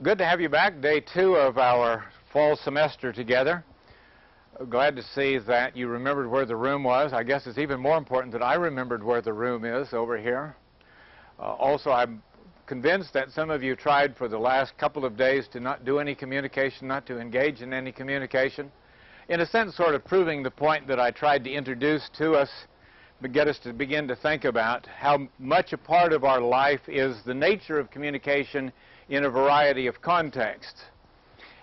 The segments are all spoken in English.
Good to have you back. Day 2 of our fall semester together. Glad to see that you remembered where the room was. I guess it's even more important that I remembered where the room is over here. Also, I'm convinced that some of you tried for the last couple of days to not do any communication, not to engage in any communication. In a sense, sort of proving the point that I tried to introduce to us, but get us to begin to think about how much a part of our life is the nature of communication in a variety of contexts.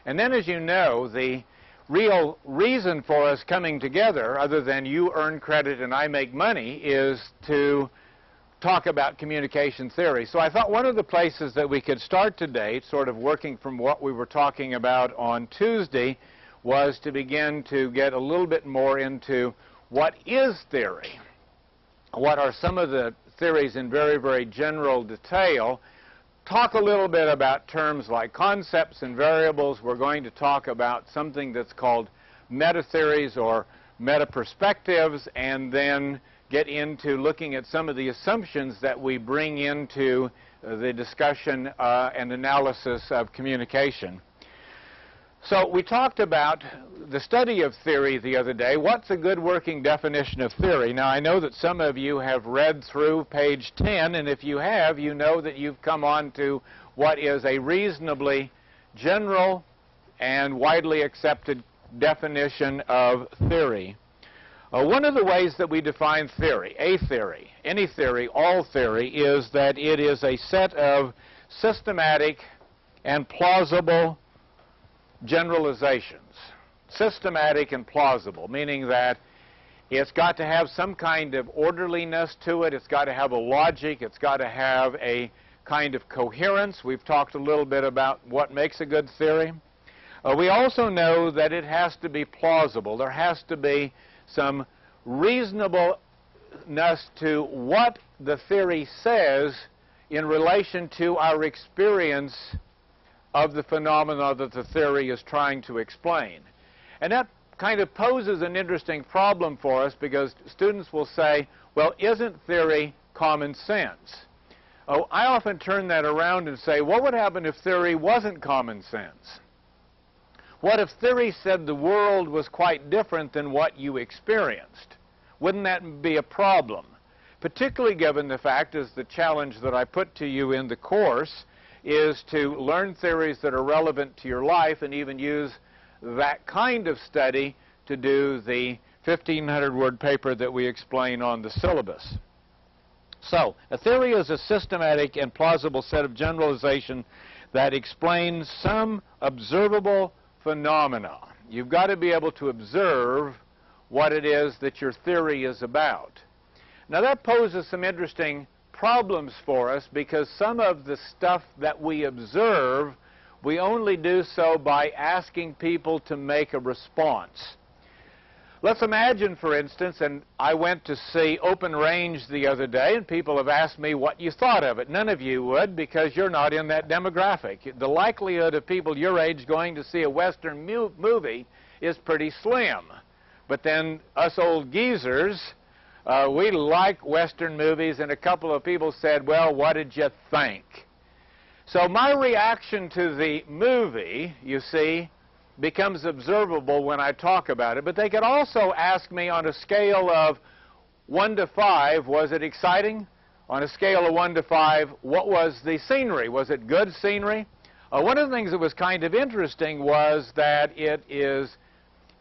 And then, as you know, the real reason for us coming together, other than you earn credit and I make money, is to talk about communication theory. So I thought one of the places that we could start today, sort of working from what we were talking about on Tuesday, was to begin to get a little bit more into what is theory. What are some of the theories in very, very general detail? Talk a little bit about terms like concepts and variables. We're going to talk about something that's called meta-theories or meta-perspectives, and then get into looking at some of the assumptions that we bring into the discussion and analysis of communication. So we talked about the study of theory the other day. What's a good working definition of theory? Now, I know that some of you have read through page 10, and if you have, you know that you've come on to what is a reasonably general and widely accepted definition of theory. One of the ways that we define theory, a theory, any theory, all theory, is that it is a set of systematic and plausible generalizations. Systematic and plausible, meaning that it's got to have some kind of orderliness to it, it's got to have a logic, it's got to have a kind of coherence. We've talked a little bit about what makes a good theory. We also know that it has to be plausible. There has to be some reasonableness to what the theory says in relation to our experience of the phenomena that the theory is trying to explain. And that kind of poses an interesting problem for us, because students will say, well, isn't theory common sense? Oh, I often turn that around and say, what would happen if theory wasn't common sense? What if theory said the world was quite different than what you experienced? Wouldn't that be a problem? Particularly given the fact, as the challenge that I put to you in the course, is to learn theories that are relevant to your life and even use that kind of study to do the 1,500-word paper that we explain on the syllabus. So, a theory is a systematic and plausible set of generalization that explains some observable phenomena. You've got to be able to observe what it is that your theory is about. Now, that poses some interesting problems for us, because some of the stuff that we observe, we only do so by asking people to make a response. Let's imagine, for instance, and I went to see Open Range the other day, and people have asked me what you thought of it. None of you would, because you're not in that demographic. The likelihood of people your age going to see a Western movie is pretty slim. But then us old geezers, we like Western movies, and a couple of people said, well, what did you think? So my reaction to the movie, you see, becomes observable when I talk about it. But they could also ask me on a scale of 1 to 5, was it exciting? On a scale of 1 to 5, what was the scenery? Was it good scenery? One of the things that was kind of interesting was that it is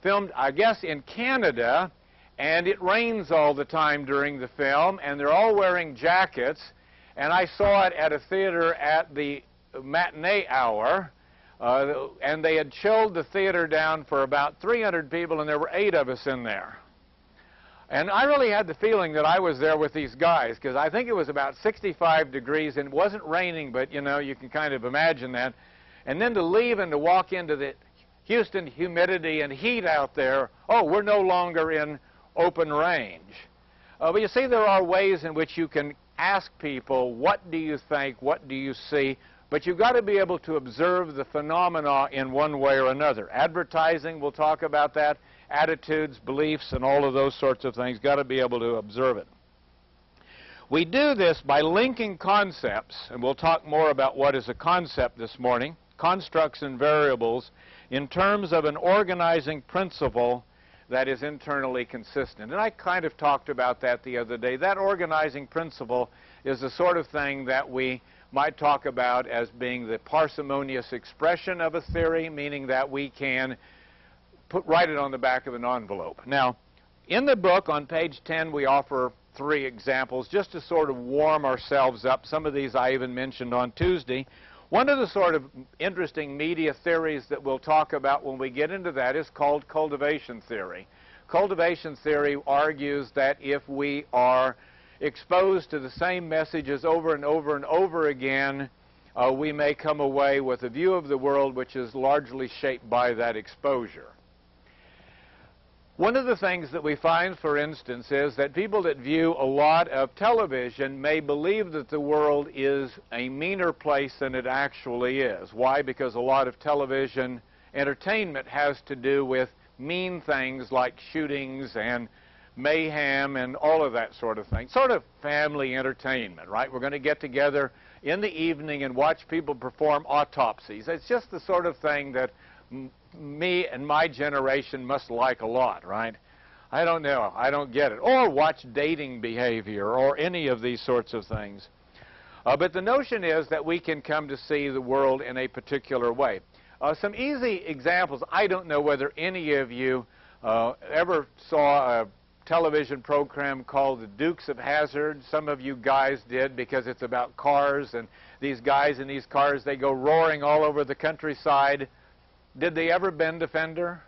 filmed, I guess, in Canada, and it rains all the time during the film, and they're all wearing jackets. And I saw it at a theater at the matinee hour, and they had chilled the theater down for about 300 people, and there were 8 of us in there. And I really had the feeling that I was there with these guys, because I think it was about 65 degrees, and it wasn't raining, but, you know, you can kind of imagine that. And then to leave and to walk into the Houston humidity and heat out there, oh, we're no longer in Open Range. But you see, there are ways in which you can ask people, what do you think, what do you see? But you've got to be able to observe the phenomena in one way or another. Advertising, we'll talk about that. Attitudes, beliefs, and all of those sorts of things, got to be able to observe it. We do this by linking concepts, and we'll talk more about what is a concept this morning, constructs and variables in terms of an organizing principle that is internally consistent. And I kind of talked about that the other day. That organizing principle is the sort of thing that we might talk about as being the parsimonious expression of a theory, meaning that we can write it on the back of an envelope. Now, in the book on page 10, we offer 3 examples just to sort of warm ourselves up. Some of these I even mentioned on Tuesday. One of the sort of interesting media theories that we'll talk about when we get into that is called cultivation theory. Cultivation theory argues that if we are exposed to the same messages over and over and over again, we may come away with a view of the world which is largely shaped by that exposure. One of the things that we find, for instance, is that people that view a lot of television may believe that the world is a meaner place than it actually is. Why? Because a lot of television entertainment has to do with mean things like shootings and mayhem and all of that sort of thing. Sort of family entertainment, right? We're going to get together in the evening and watch people perform autopsies. It's just the sort of thing that me and my generation must like a lot, right? I don't know. I don't get it. Or watch dating behavior or any of these sorts of things. But the notion is that we can come to see the world in a particular way. Some easy examples. I don't know whether any of you ever saw a television program called The Dukes of Hazzard. Some of you guys did, because it's about cars, and these guys in these cars, they go roaring all over the countryside. Did they ever bend a fender?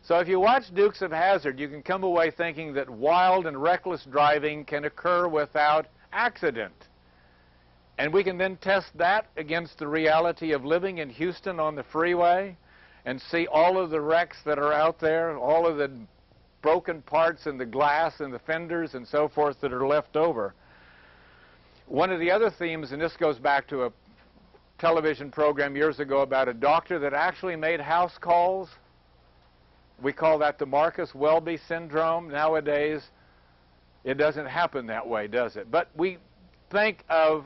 So if you watch Dukes of Hazzard, you can come away thinking that wild and reckless driving can occur without accident. And we can then test that against the reality of living in Houston on the freeway and see all of the wrecks that are out there, all of the broken parts and the glass and the fenders and so forth that are left over. One of the other themes, and this goes back to a television program years ago about a doctor that actually made house calls. We call that the Marcus Welby syndrome. Nowadays, it doesn't happen that way, does it? But we think of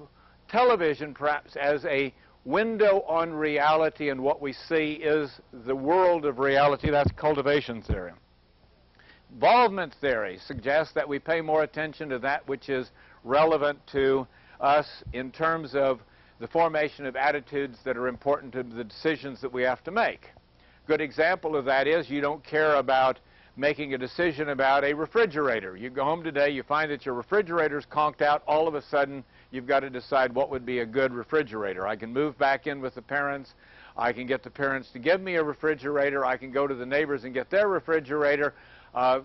television perhaps as a window on reality, and what we see is the world of reality. That's cultivation theory. Involvement theory suggests that we pay more attention to that which is relevant to us in terms of the formation of attitudes that are important to the decisions that we have to make. Good example of that is you don't care about making a decision about a refrigerator. You go home today, you find that your refrigerator's conked out. All of a sudden, you've got to decide what would be a good refrigerator. I can move back in with the parents. I can get the parents to give me a refrigerator. I can go to the neighbors and get their refrigerator.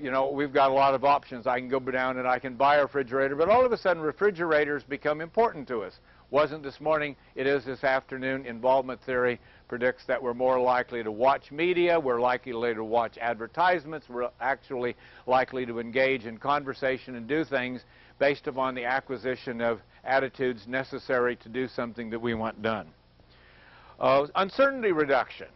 You know, we've got a lot of options. I can go down and I can buy a refrigerator. But all of a sudden, refrigerators become important to us. Wasn't this morning, it is this afternoon. Involvement theory predicts that we're more likely to watch media, we're likely to watch advertisements, we're actually likely to engage in conversation and do things based upon the acquisition of attitudes necessary to do something that we want done. Uncertainty reduction.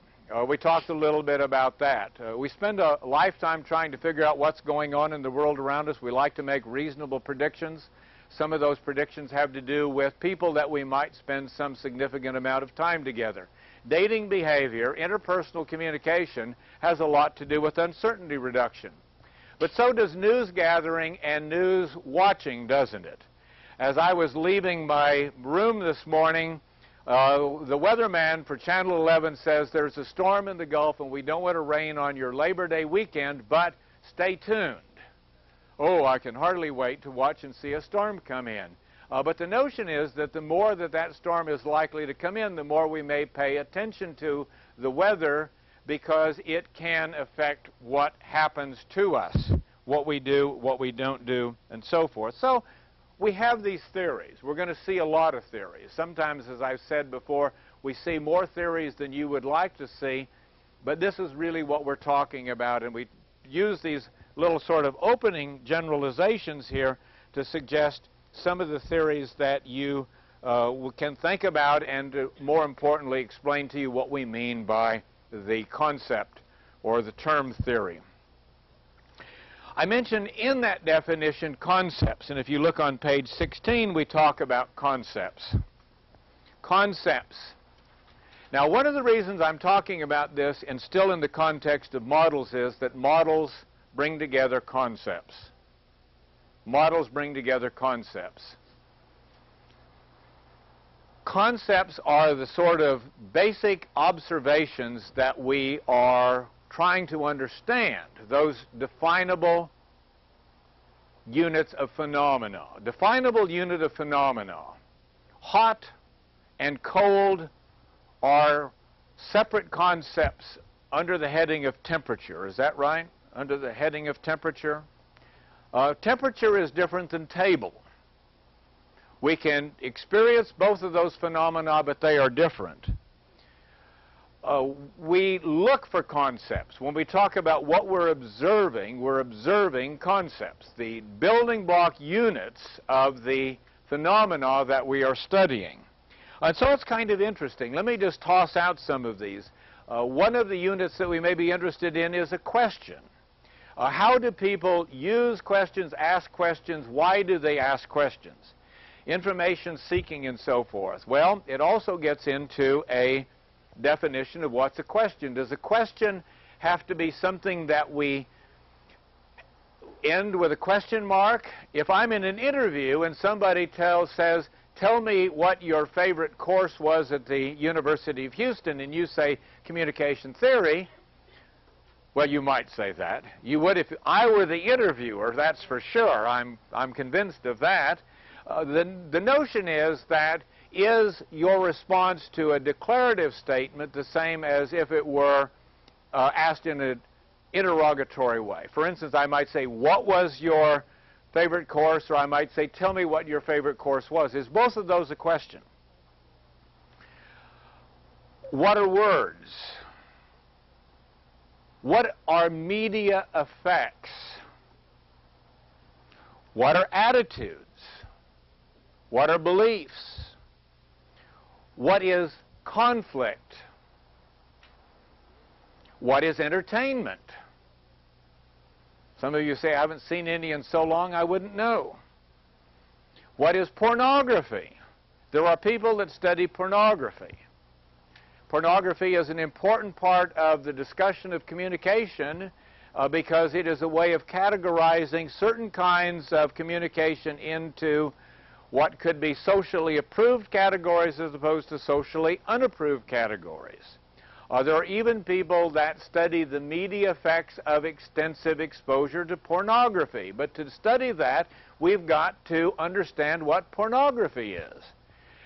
We talked a little bit about that. We spend a lifetime trying to figure out what's going on in the world around us. We like to make reasonable predictions. Some of those predictions have to do with people that we might spend some significant amount of time together. Dating behavior, interpersonal communication, has a lot to do with uncertainty reduction. But so does news gathering and news watching, doesn't it? As I was leaving my room this morning, the weatherman for Channel 11 says there's a storm in the Gulf and we don't want to rain on your Labor Day weekend, but stay tuned. Oh, I can hardly wait to watch and see a storm come in. But the notion is that the more that storm is likely to come in, the more we may pay attention to the weather, because it can affect what happens to us, what we do, what we don't do, and so forth. So we have these theories. We're going to see a lot of theories. Sometimes, as I've said before, we see more theories than you would like to see, but this is really what we're talking about, and we use these little sort of opening generalizations here to suggest some of the theories that you can think about, and more importantly explain to you what we mean by the concept or the term theory. I mentioned in that definition concepts, and if you look on page 16 we talk about concepts. Concepts. Now, one of the reasons I'm talking about this, and still in the context of models, is that models bring together concepts. Models bring together concepts. Concepts are the sort of basic observations that we are trying to understand, those definable units of phenomena. Definable unit of phenomena. Hot and cold are separate concepts under the heading of temperature. Is that right? Under the heading of temperature? Temperature is different than table. We can experience both of those phenomena, but they are different. We look for concepts. When we talk about what we're observing concepts, the building block units of the phenomena that we are studying. And so it's kind of interesting. Let me just toss out some of these. One of the units that we may be interested in is a question. How do people use questions, ask questions? Why do they ask questions? Information seeking and so forth. Well, it also gets into a definition of what's a question. Does a question have to be something that we end with a question mark? If I'm in an interview and somebody says, tell me what your favorite course was at the University of Houston, and you say communication theory, well, you might say that. You would if I were the interviewer, that's for sure. I'm convinced of that. The notion is that is your response to a declarative statement the same as if it were asked in an interrogatory way? For instance, I might say, what was your favorite course? Or I might say, tell me what your favorite course was. Is both of those a question? What are words? What are media effects? What are attitudes? What are beliefs? What is conflict? What is entertainment? Some of you say, I haven't seen any in so long, I wouldn't know. What is pornography? There are people that study pornography. Pornography is an important part of the discussion of communication because it is a way of categorizing certain kinds of communication into what could be socially approved categories as opposed to socially unapproved categories. There are even people that study the media effects of extensive exposure to pornography. But to study that, we've got to understand what pornography is.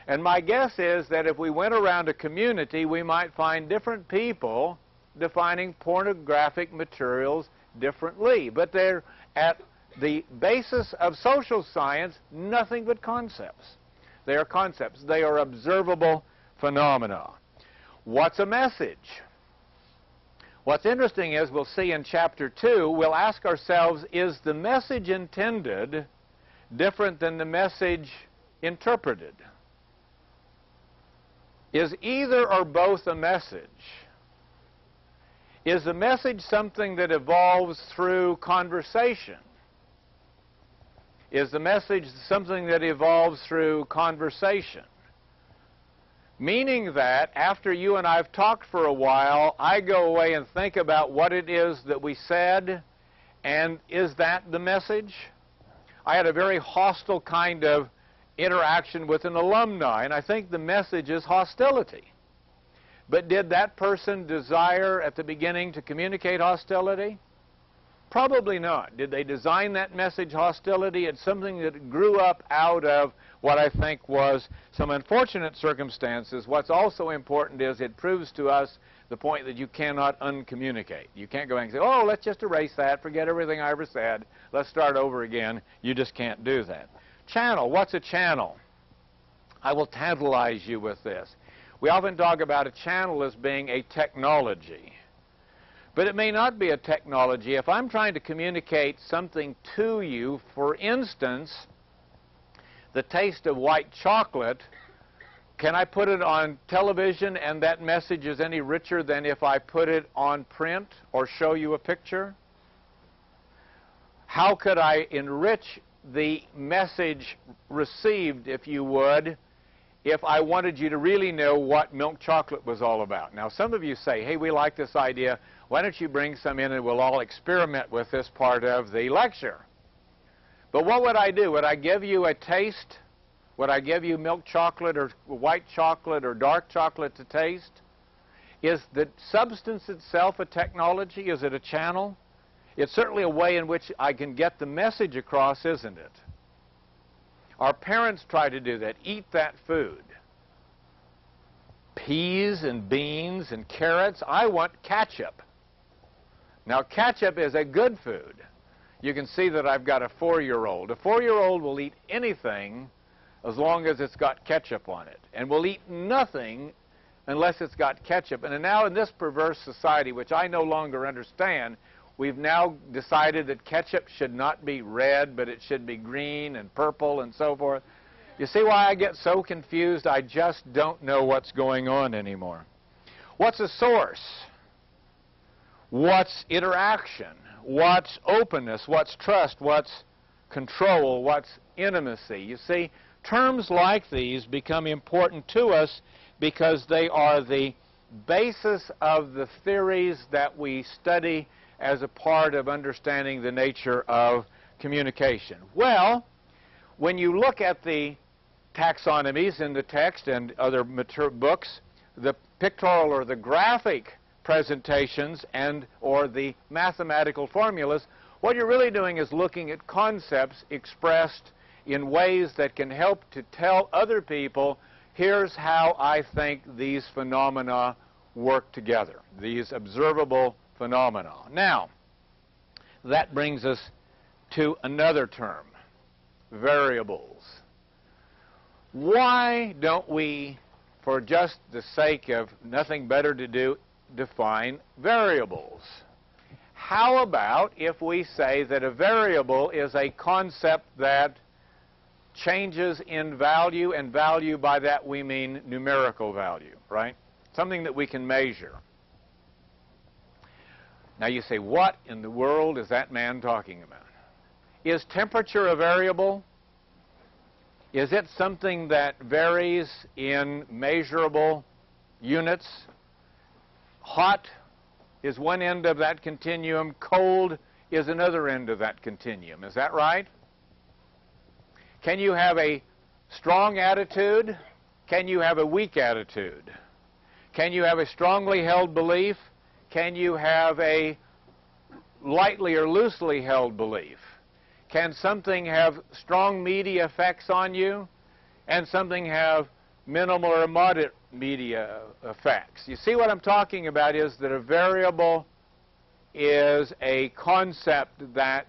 And my guess is that if we went around a community, we might find different people defining pornographic materials differently. But they're at the basis of social science, nothing but concepts. They are concepts. They are observable phenomena. What's a message? What's interesting is, we'll see in Chapter 2, we'll ask ourselves, is the message intended different than the message interpreted? Is either or both a message? Is the message something that evolves through conversation? Is the message something that evolves through conversation? Meaning that after you and I have talked for a while, I go away and think about what it is that we said, and is that the message? I had a very hostile kind of interaction with an alumni, and I think the message is hostility. But did that person desire at the beginning to communicate hostility? Probably not. Did they design that message hostility? It's something that grew up out of what I think was some unfortunate circumstances. What's also important is it proves to us the point that you cannot uncommunicate. You can't go back and say, oh, let's just erase that, forget everything I ever said, let's start over again. You just can't do that. Channel. What's a channel? I will tantalize you with this. We often talk about a channel as being a technology. But it may not be a technology. If I'm trying to communicate something to you, for instance, the taste of white chocolate, can I put it on television and that message is any richer than if I put it on print or show you a picture? How could I enrich the message received, if you would, if I wanted you to really know what milk chocolate was all about. Now, some of you say, hey, we like this idea. Why don't you bring some in and we'll all experiment with this part of the lecture? But what would I do? Would I give you a taste? Would I give you milk chocolate or white chocolate or dark chocolate to taste? Is the substance itself a technology? Is it a channel? It's certainly a way in which I can get the message across, isn't it? Our parents try to do that. Eat that food. Peas and beans and carrots. I want ketchup. Now, ketchup is a good food. You can see that I've got a 4-year-old. A 4-year-old will eat anything as long as it's got ketchup on it, and will eat nothing unless it's got ketchup. And now in this perverse society, which I no longer understand, we've now decided that ketchup should not be red, but it should be green and purple and so forth. You see why I get so confused? I just don't know what's going on anymore. What's a source? What's interaction? What's openness? What's trust? What's control? What's intimacy? You see, terms like these become important to us because they are the basis of the theories that we study as a part of understanding the nature of communication. Well, when you look at the taxonomies in the text and other books, the pictorial or the graphic presentations and or the mathematical formulas, what you're really doing is looking at concepts expressed in ways that can help to tell other people, here's how I think these phenomena work together, these observable phenomena. Now, that brings us to another term, variables. Why don't we, for just the sake of nothing better to do, define variables? How about if we say that a variable is a concept that changes in value, and value by that we mean numerical value, right? Something that we can measure. Now you say, what in the world is that man talking about? Is temperature a variable? Is it something that varies in measurable units? Hot is one end of that continuum. Cold is another end of that continuum. Is that right? Can you have a strong attitude? Can you have a weak attitude? Can you have a strongly held belief? Can you have a lightly or loosely held belief? Can something have strong media effects on you and something have minimal or moderate media effects? You see what I'm talking about is that a variable is a concept that,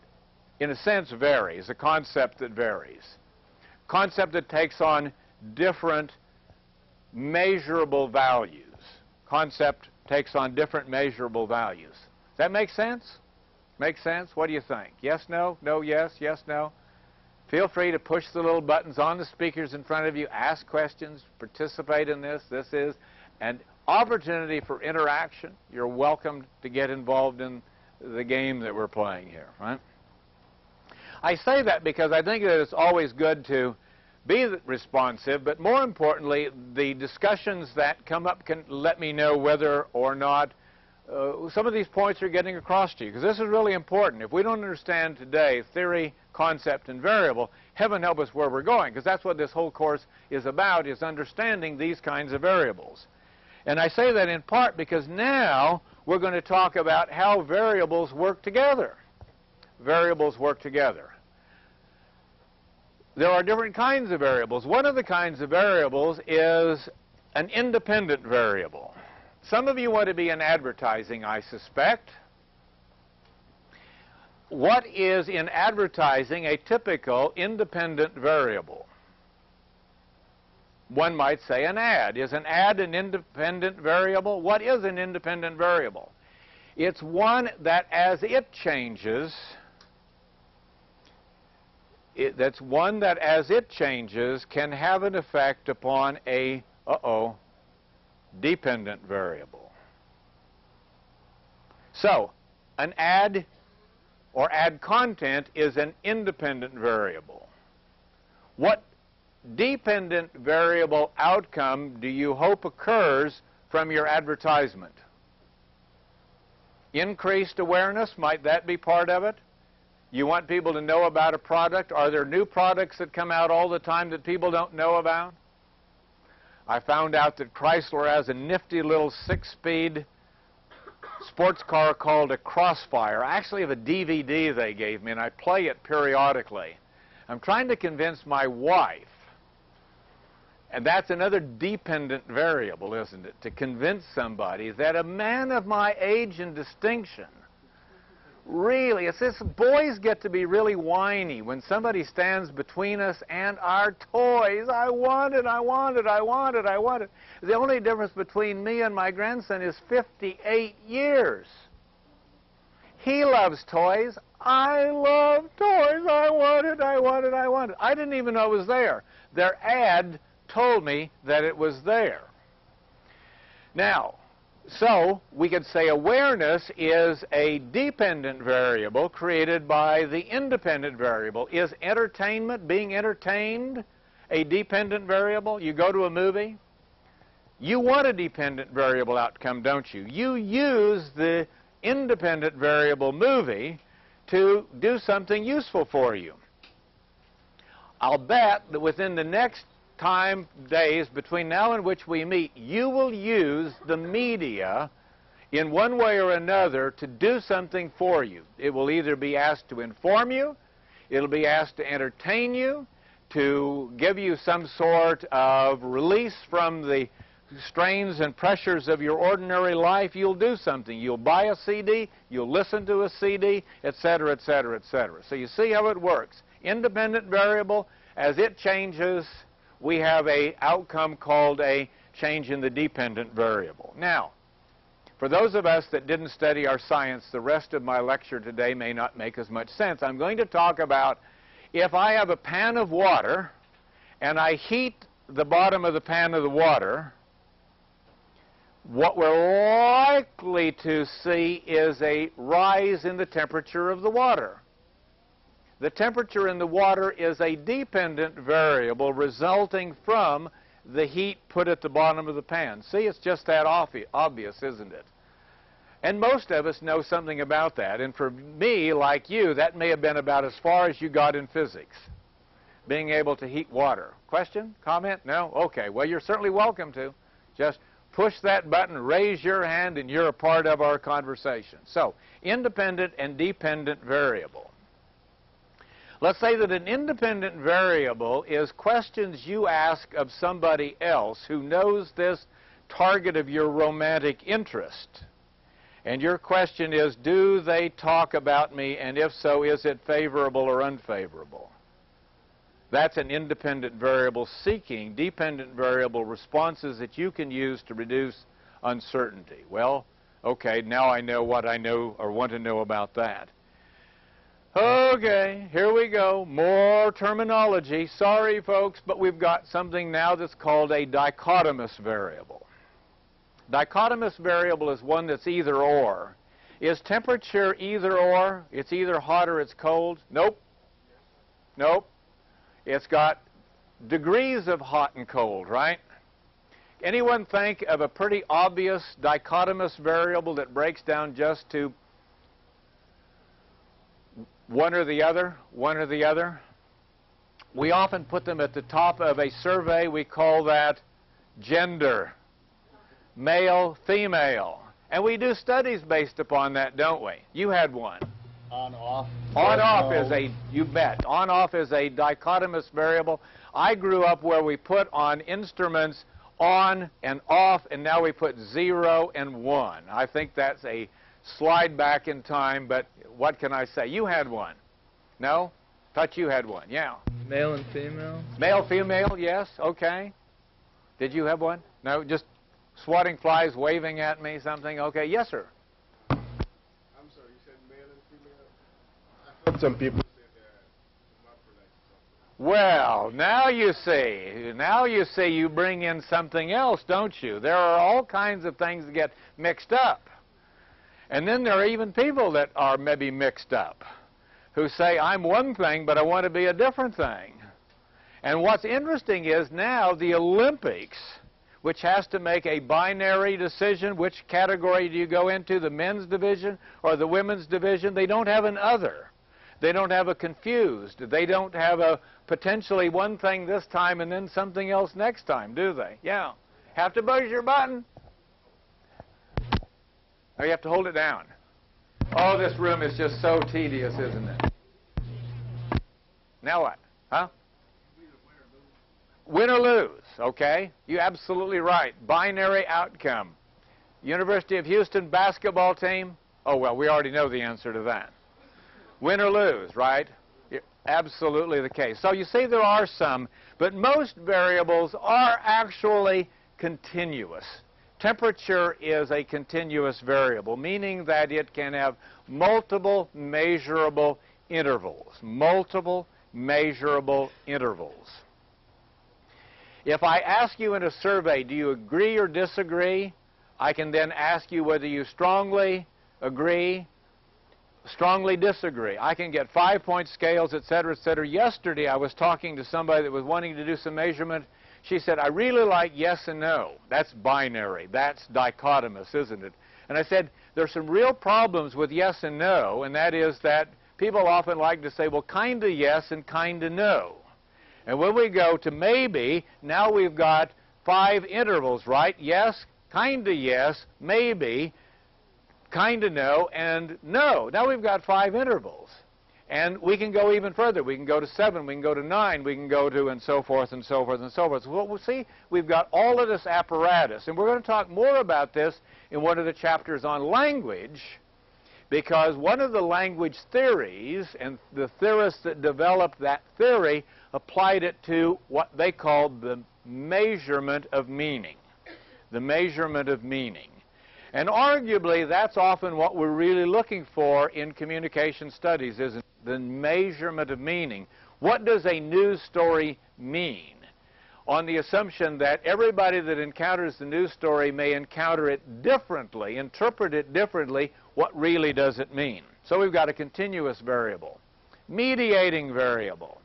in a sense, varies, a concept that varies. Concept that takes on different measurable values. Concept takes on different measurable values. Does that make sense? Make sense? What do you think? Yes, no? No, yes? Yes, no? Feel free to push the little buttons on the speakers in front of you, ask questions, participate in this. This is an opportunity for interaction. You're welcome to get involved in the game that we're playing here, right? I say that because I think that it's always good to be responsive, but more importantly, the discussions that come up can let me know whether or not some of these points are getting across to you, because this is really important. If we don't understand today theory, concept, and variable, heaven help us where we're going, because that's what this whole course is about, is understanding these kinds of variables. And I say that in part because now we're going to talk about how variables work together. Variables work together. There are different kinds of variables. One of the kinds of variables is an independent variable. Some of you want to be in advertising, I suspect. What is in advertising a typical independent variable? One might say an ad. Is an ad an independent variable? What is an independent variable? It's one that as it changes, that's one that as it changes can have an effect upon a, dependent variable. So, an ad or ad content is an independent variable. What dependent variable outcome do you hope occurs from your advertisement? Increased awareness, might that be part of it? You want people to know about a product? Are there new products that come out all the time that people don't know about? I found out that Chrysler has a nifty little 6-speed sports car called a Crossfire. I actually have a DVD they gave me, and I play it periodically. I'm trying to convince my wife, and that's another dependent variable, isn't it? To convince somebody that a man of my age and distinction, really, it's this, boys get to be really whiny when somebody stands between us and our toys. I want it, I want it, I want it, I want it. The only difference between me and my grandson is 58 years. He loves toys. I love toys. I want it, I want it, I want it. I didn't even know it was there. Their ad told me that it was there. Now, so we could say awareness is a dependent variable created by the independent variable. Is entertainment, being entertained, a dependent variable? You go to a movie, you want a dependent variable outcome, don't you? You use the independent variable movie to do something useful for you. I'll bet that within the next days between now and which we meet, you will use the media in one way or another to do something for you. It will either be asked to inform you, it'll be asked to entertain you, to give you some sort of release from the strains and pressures of your ordinary life. You'll do something. You'll buy a CD, you'll listen to a CD, etc., etc., etc. So you see how it works. Independent variable, as it changes, we have an outcome called a change in the dependent variable. Now, for those of us that didn't study our science, the rest of my lecture today may not make as much sense. I'm going to talk about if I have a pan of water and I heat the bottom of the pan of the water, what we're likely to see is a rise in the temperature of the water. The temperature in the water is a dependent variable resulting from the heat put at the bottom of the pan. See, it's just that obvious, isn't it? And most of us know something about that. And for me, like you, that may have been about as far as you got in physics, being able to heat water. Question? Comment? No? Okay. Well, you're certainly welcome to. Just push that button, raise your hand, and you're a part of our conversation. So, independent and dependent variable. Let's say that an independent variable is questions you ask of somebody else who knows this target of your romantic interest. And your question is, do they talk about me, and if so, is it favorable or unfavorable? That's an independent variable seeking dependent variable responses that you can use to reduce uncertainty. Well, okay, now I know what I know or want to know about that. Okay, here we go. More terminology. Sorry, folks, but we've got something now that's called a dichotomous variable. Dichotomous variable is one that's either or. Is temperature either or? It's either hot or it's cold? Nope. Nope. It's got degrees of hot and cold, right? Anyone think of a pretty obvious dichotomous variable that breaks down just to one or the other, one or the other? We often put them at the top of a survey. We call that gender, male, female. And we do studies based upon that, don't we? You had one. On, off. On, off is a, you bet. On, off is a dichotomous variable. I grew up where we put on instruments on and off, and now we put 0 and 1. I think that's a slide back in time, but what can I say? You had one. No? Thought you had one. Yeah. Male and female. Male, female, yes. Okay. Did you have one? No? Just swatting flies, waving at me, something? Okay. Yes, sir. I'm sorry, you said male and female? I heard some people say they're hermaphrodites. Well, now you see. Now you see you bring in something else, don't you? There are all kinds of things that get mixed up. And then there are even people that are maybe mixed up, who say, I'm one thing, but I want to be a different thing. And what's interesting is now the Olympics, which has to make a binary decision, which category do you go into, the men's division or the women's division, they don't have an other. They don't have a confused. They don't have a potentially one thing this time and then something else next time, do they? Yeah. Have to push your button. Or you have to hold it down. Oh, this room is just so tedious, isn't it? Now what? Huh? Win or lose, okay? You're absolutely right. Binary outcome. University of Houston basketball team? Oh, well, we already know the answer to that. Win or lose, right? Absolutely the case. So you see there are some, but most variables are actually continuous. Temperature is a continuous variable, meaning that it can have multiple measurable intervals. Multiple measurable intervals. If I ask you in a survey, do you agree or disagree? I can then ask you whether you strongly agree, strongly disagree. I can get 5-point scales, etc., etc. Yesterday, I was talking to somebody that was wanting to do some measurement. She said, I really like yes and no. That's binary. That's dichotomous, isn't it? And I said, there's some real problems with yes and no, and that is that people often like to say, well, kind of yes and kind of no. And when we go to maybe, now we've got 5 intervals, right? Yes, kind of yes, maybe, kind of no, and no. Now we've got 5 intervals. And we can go even further. We can go to 7, we can go to 9, we can go to and so forth and so forth and so forth. So what we'll see, we've got all of this apparatus. And we're going to talk more about this in one of the chapters on language, because one of the language theories, and the theorists that developed that theory, applied it to what they called the measurement of meaning. The measurement of meaning. And arguably, that's often what we're really looking for in communication studies, is the measurement of meaning. What does a news story mean? On the assumption that everybody that encounters the news story may encounter it differently, interpret it differently, what really does it mean? So we've got a continuous variable. Mediating variable.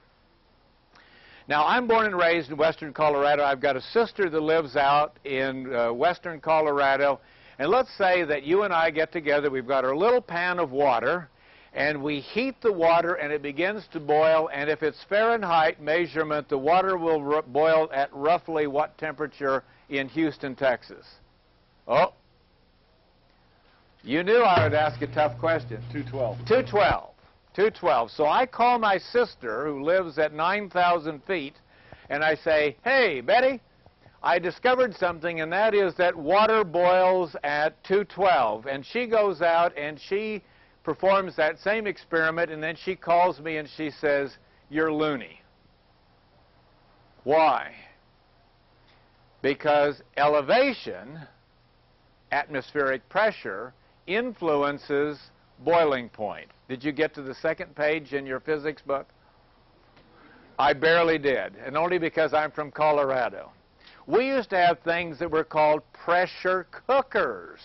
Now, I'm born and raised in western Colorado. I've got a sister that lives out in western Colorado. And let's say that you and I get together. We've got our little pan of water, and we heat the water, and it begins to boil. And if it's Fahrenheit measurement, the water will boil at roughly what temperature in Houston, Texas? Oh, you knew I would ask a tough question. 212. 212. 212. So I call my sister, who lives at 9,000 feet, and I say, hey, Betty, I discovered something, and that is that water boils at 212. And she goes out and she performs that same experiment, and then she calls me and she says, you're loony. Why? Because elevation, atmospheric pressure, influences boiling point. Did you get to the second page in your physics book? I barely did, and only because I'm from Colorado. We used to have things that were called pressure cookers.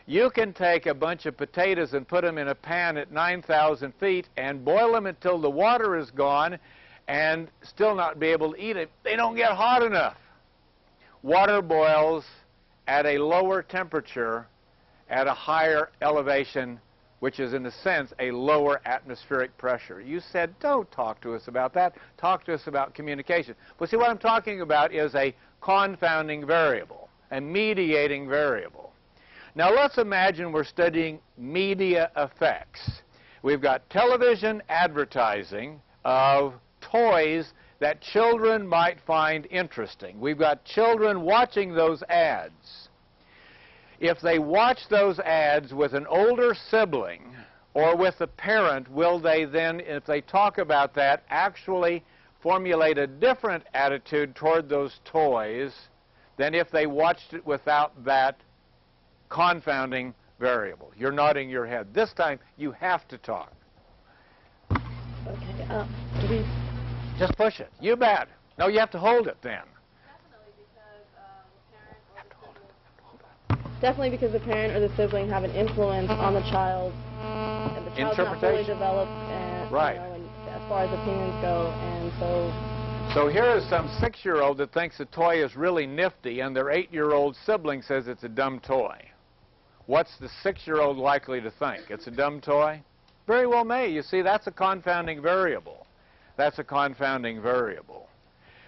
You can take a bunch of potatoes and put them in a pan at 9,000 feet and boil them until the water is gone and still not be able to eat it. They don't get hot enough. Water boils at a lower temperature at a higher elevation, which is, in a sense, a lower atmospheric pressure. You said, don't talk to us about that. Talk to us about communication. But see, what I'm talking about is a confounding variable, a mediating variable. Now, let's imagine we're studying media effects. We've got television advertising of toys that children might find interesting. We've got children watching those ads. If they watch those ads with an older sibling or with a parent, will they then, if they talk about that, actually formulate a different attitude toward those toys than if they watched it without that confounding variable? You're nodding your head. This time, you have to talk. Okay, do we... Just push it. You bet. No, you have to hold it then. Definitely because the parent or the sibling have an influence on the child, and the child's not fully developed, and, right. And as far as opinions go, and so So here is some 6-year-old that thinks a toy is really nifty, and their 8-year-old sibling says it's a dumb toy. What's the 6-year-old likely to think? It's a dumb toy? Very well may. You see, that's a confounding variable. That's a confounding variable.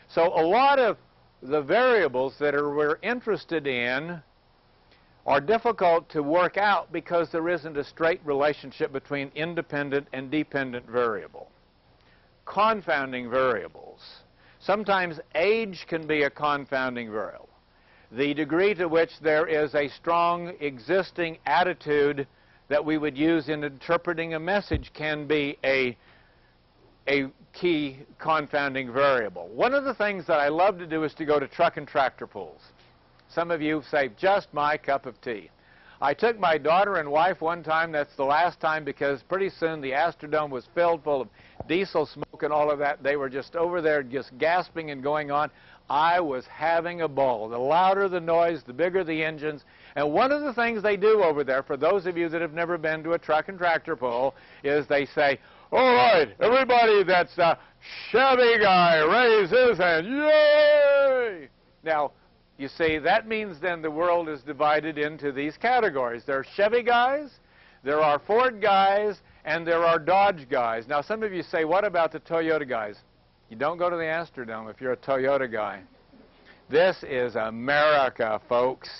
So a lot of the variables that we're interested in are difficult to work out because there isn't a straight relationship between independent and dependent variable. Confounding variables. Sometimes age can be a confounding variable. The degree to which there is a strong existing attitude that we would use in interpreting a message can be a key confounding variable. One of the things that I love to do is to go to truck and tractor pulls. Some of you say, just my cup of tea. I took my daughter and wife one time, that's the last time, because pretty soon the Astrodome was filled full of diesel smoke and all of that. They were just over there just gasping and going on. I was having a ball. The louder the noise, the bigger the engines. And one of the things they do over there, for those of you that have never been to a truck and tractor pull, is they say, all right, everybody that's a Chevy guy, raise his hand. Yay! Now, you see, that means then the world is divided into these categories. There are Chevy guys, there are Ford guys, and there are Dodge guys. Now, some of you say, what about the Toyota guys? You don't go to the Astrodome if you're a Toyota guy. This is America, folks.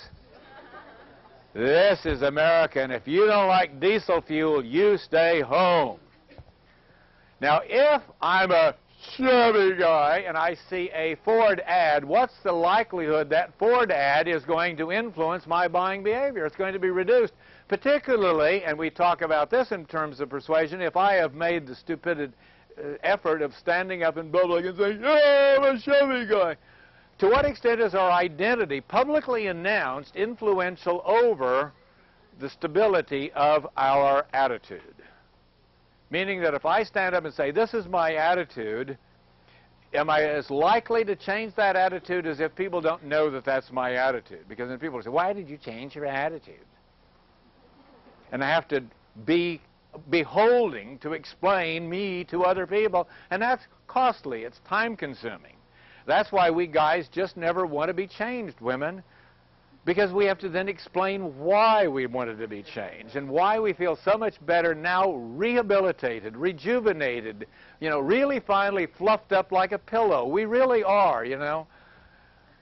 This is America, and if you don't like diesel fuel, you stay home. Now, if I'm a Chevy guy and I see a Ford ad, what's the likelihood that Ford ad is going to influence my buying behavior? It's going to be reduced. Particularly, and we talk about this in terms of persuasion, if I have made the stupid effort of standing up in public and saying, yeah, I'm a Chevy guy. To what extent is our identity, publicly announced, influential over the stability of our attitude? Meaning that if I stand up and say, this is my attitude, am I as likely to change that attitude as if people don't know that that's my attitude? Because then people say, why did you change your attitude? And I have to be beholding to explain me to other people, and that's costly. It's time-consuming. That's why we guys just never want to be changed, women, because we have to then explain why we wanted to be changed and why we feel so much better now, rehabilitated, rejuvenated, you know, really finally fluffed up like a pillow. We really are, you know.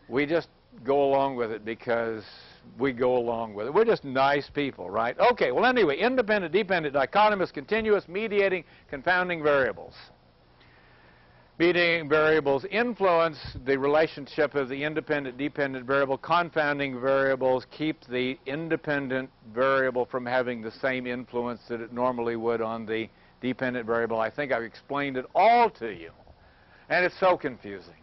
We just go along with it because we go along with it. We're just nice people, right? Okay, well, anyway, independent, dependent, dichotomous, continuous, mediating, confounding variables. Mediating variables influence the relationship of the independent-dependent variable. Confounding variables keep the independent variable from having the same influence that it normally would on the dependent variable. I think I've explained it all to you, and it's so confusing.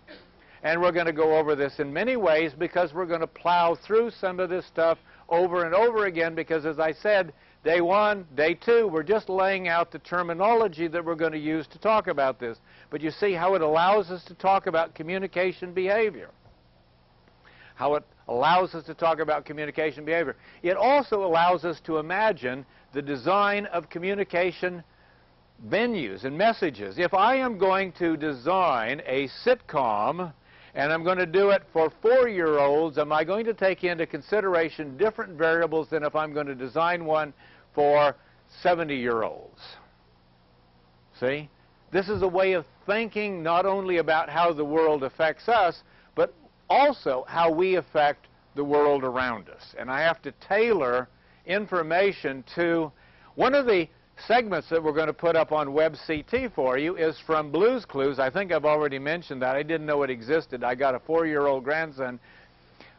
And we're going to go over this in many ways because we're going to plow through some of this stuff over and over again because, as I said, day one, day two, we're just laying out the terminology that we're going to use to talk about this. But you see how it allows us to talk about communication behavior. How it allows us to talk about communication behavior. It also allows us to imagine the design of communication venues and messages. If I am going to design a sitcom and I'm going to do it for 4-year-olds, am I going to take into consideration different variables than if I'm going to design one for 70-year-olds? See? This is a way of thinking not only about how the world affects us, but also how we affect the world around us. And I have to tailor information to one of the segments that we're going to put up on WebCT for you is from Blue's Clues. I think I've already mentioned that. I didn't know it existed. I got a 4-year-old grandson.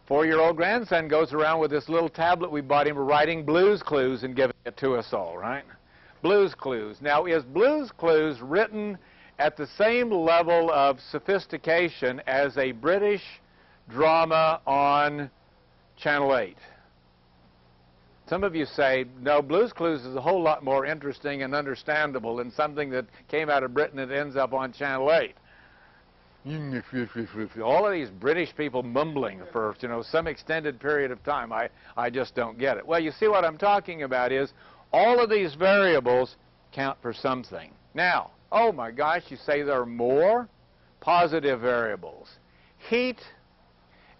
4-year-old grandson goes around with this little tablet we bought him, writing Blue's Clues and giving it to us all, right? Blue's Clues. Now, is Blue's Clues written at the same level of sophistication as a British drama on Channel 8? Some of you say, no, Blue's Clues is a whole lot more interesting and understandable than something that came out of Britain and ends up on Channel 8. All of these British people mumbling for, you know, some extended period of time. I just don't get it. Well, you see what I'm talking about is all of these variables count for something. Now, oh my gosh, you say there are more positive variables. Heat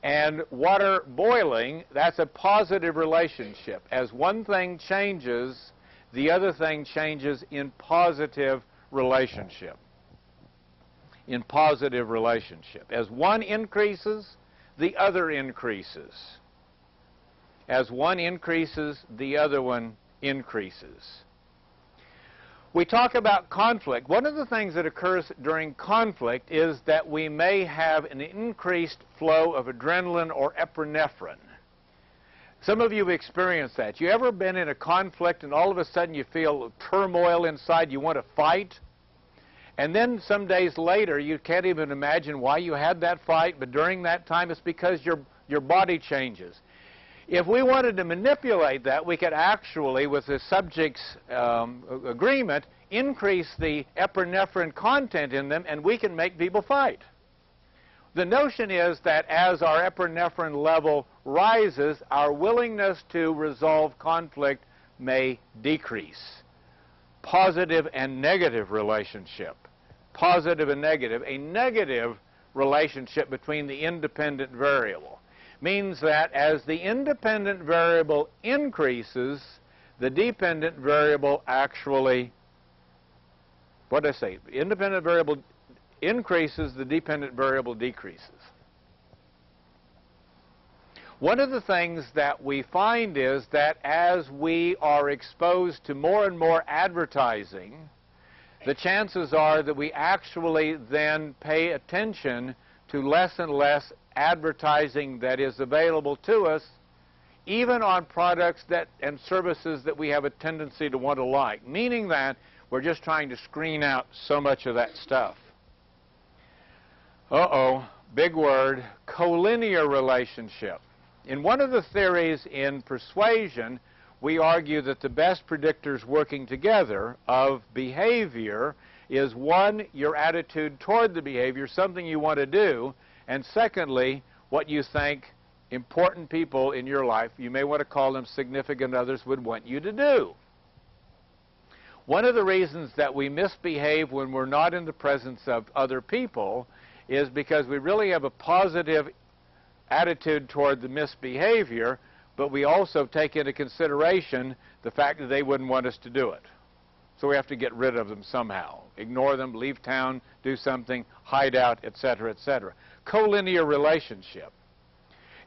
and water boiling, that's a positive relationship. As one thing changes, the other thing changes in positive relationship. In positive relationship. As one increases, the other increases. As one increases, the other one increases. We talk about conflict. One of the things that occurs during conflict is that we may have an increased flow of adrenaline or epinephrine. Some of you have experienced that. You ever been in a conflict and all of a sudden you feel turmoil inside, you want to fight? And then some days later, you can't even imagine why you had that fight, but during that time it's because your body changes. If we wanted to manipulate that, we could actually, with the subject's agreement, increase the epinephrine content in them, and we can make people fight. The notion is that as our epinephrine level rises, our willingness to resolve conflict may decrease. Positive and negative relationship. Positive and negative. A negative relationship between the independent variable means that as the independent variable increases, the dependent variable actually, what did I say? The independent variable increases, the dependent variable decreases. One of the things that we find is that as we are exposed to more and more advertising, the chances are that we actually then pay attention to less and less advertising that is available to us, even on products that and services that we have a tendency to want to like, meaning that we're just trying to screen out so much of that stuff. Big word, collinear relationship. In one of the theories in persuasion, we argue that the best predictors working together of behavior is, one, your attitude toward the behavior, something you want to do, and secondly, what you think important people in your life, you may want to call them significant others, would want you to do. One of the reasons that we misbehave when we're not in the presence of other people is because we really have a positive attitude toward the misbehavior, but we also take into consideration the fact that they wouldn't want us to do it. So we have to get rid of them somehow. Ignore them, leave town, do something, hide out, etc., etc. Collinear relationship.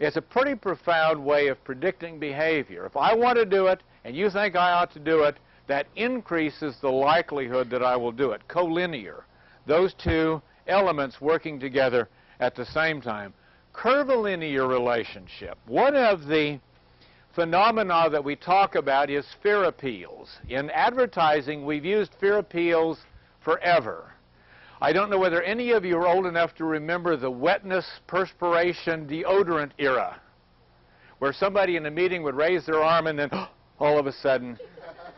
It's a pretty profound way of predicting behavior. If I want to do it and you think I ought to do it, that increases the likelihood that I will do it. Collinear. Those two elements working together at the same time. Curvilinear relationship. One of the phenomena that we talk about is fear appeals. In advertising, we've used fear appeals forever. I don't know whether any of you are old enough to remember the wetness, perspiration, deodorant era, where somebody in a meeting would raise their arm and then all of a sudden,